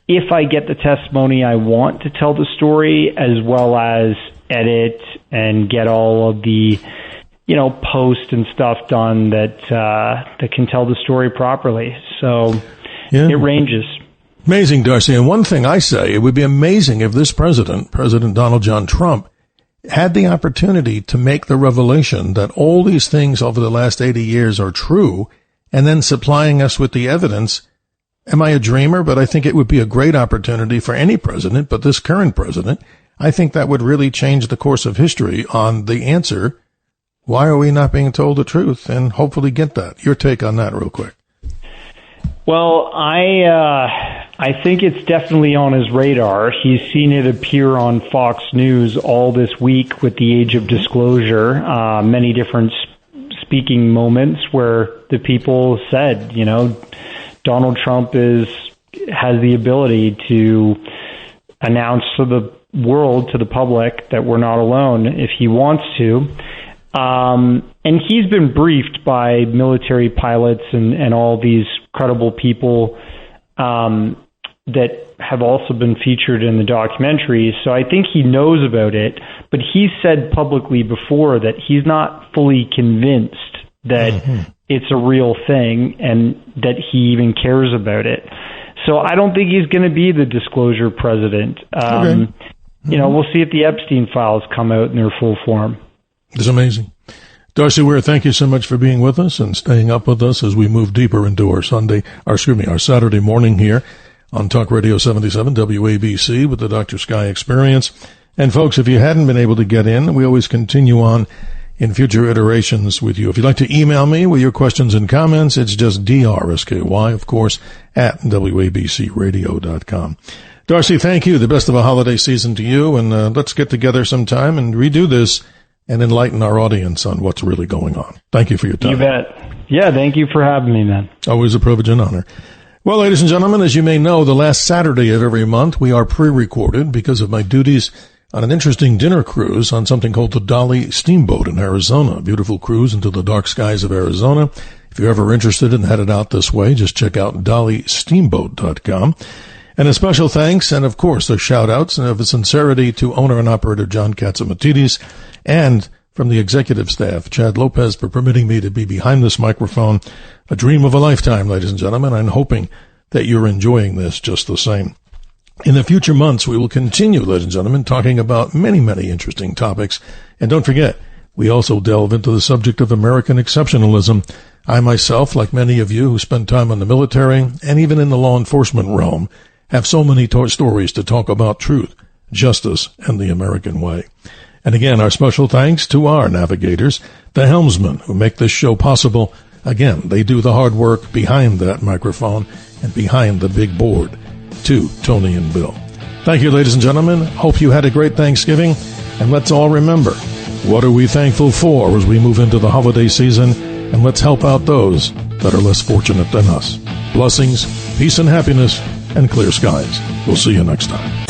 S5: if I get the testimony I want to tell the story, as well as edit and get all of the, you know, post and stuff done that can tell the story properly. So it ranges.
S4: Amazing, Darcy. And one thing I say, it would be amazing if this President Donald John Trump, had the opportunity to make the revelation that all these things over the last 80 years are true, and then supplying us with the evidence. Am I a dreamer? But I think it would be a great opportunity for any president, but this current president, I think that would really change the course of history on the answer. Why are we not being told the truth? And hopefully get that. Your take on that real quick.
S5: Well, I think it's definitely on his radar. He's seen it appear on Fox News all this week with the Age of Disclosure, many different speaking moments where the people said, you know, Donald Trump has the ability to announce to the world, to the public, that we're not alone if he wants to. And he's been briefed by military pilots and all these credible people that have also been featured in the documentary. So I think he knows about it, but he said publicly before that he's not fully convinced that it's a real thing and that he even cares about it. So I don't think he's going to be the disclosure president. You know, we'll see if the Epstein files come out in their full form.
S4: It's amazing. Darcy Weir, thank you so much for being with us and staying up with us as we move deeper into our Saturday morning here on Talk Radio 77 WABC with the Dr. Sky Experience. And folks, if you hadn't been able to get in, we always continue on in future iterations with you. If you'd like to email me with your questions and comments, it's just DRSKY, of course, at WABCradio.com. Darcy, thank you. The best of a holiday season to you, and let's get together sometime and redo this and enlighten our audience on what's really going on. Thank you for your time.
S5: You bet. Yeah, thank you for having me, man.
S4: Always a privilege and honor. Well, ladies and gentlemen, as you may know, the last Saturday of every month, we are pre-recorded because of my duties on an interesting dinner cruise on something called the Dolly Steamboat in Arizona. A beautiful cruise into the dark skies of Arizona. If you're ever interested and headed out this way, just check out dollysteamboat.com. And a special thanks and, of course, a shout-outs and of sincerity to owner and operator John Katzimatidis and from the executive staff, Chad Lopez, for permitting me to be behind this microphone. A dream of a lifetime, ladies and gentlemen. I'm hoping that you're enjoying this just the same. In the future months, we will continue, ladies and gentlemen, talking about many, many interesting topics. And don't forget, we also delve into the subject of American exceptionalism. I myself, like many of you who spend time in the military and even in the law enforcement realm, have so many stories to talk about truth, justice, and the American way. And again, our special thanks to our navigators, the helmsmen who make this show possible. Again, they do the hard work behind that microphone and behind the big board, to Tony and Bill. Thank you, ladies and gentlemen. Hope you had a great Thanksgiving. And let's all remember, what are we thankful for as we move into the holiday season? And let's help out those that are less fortunate than us. Blessings, peace and happiness, and clear skies. We'll see you next time.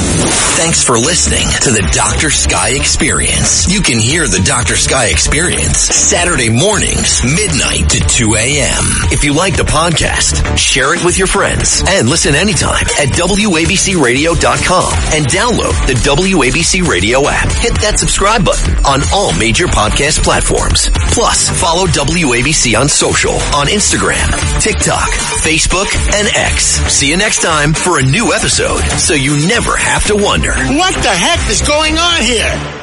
S3: Thanks for listening to the Dr. Sky Experience. You can hear the Dr. Sky Experience Saturday mornings, midnight to 2 a.m. If you like the podcast, share it with your friends and listen anytime at WABCRadio.com and download the WABC Radio app. Hit that subscribe button on all major podcast platforms. Plus, follow WABC on social on Instagram, TikTok, Facebook, and X. See you next time for a new episode so you never have to wonder,
S12: what the heck is going on here?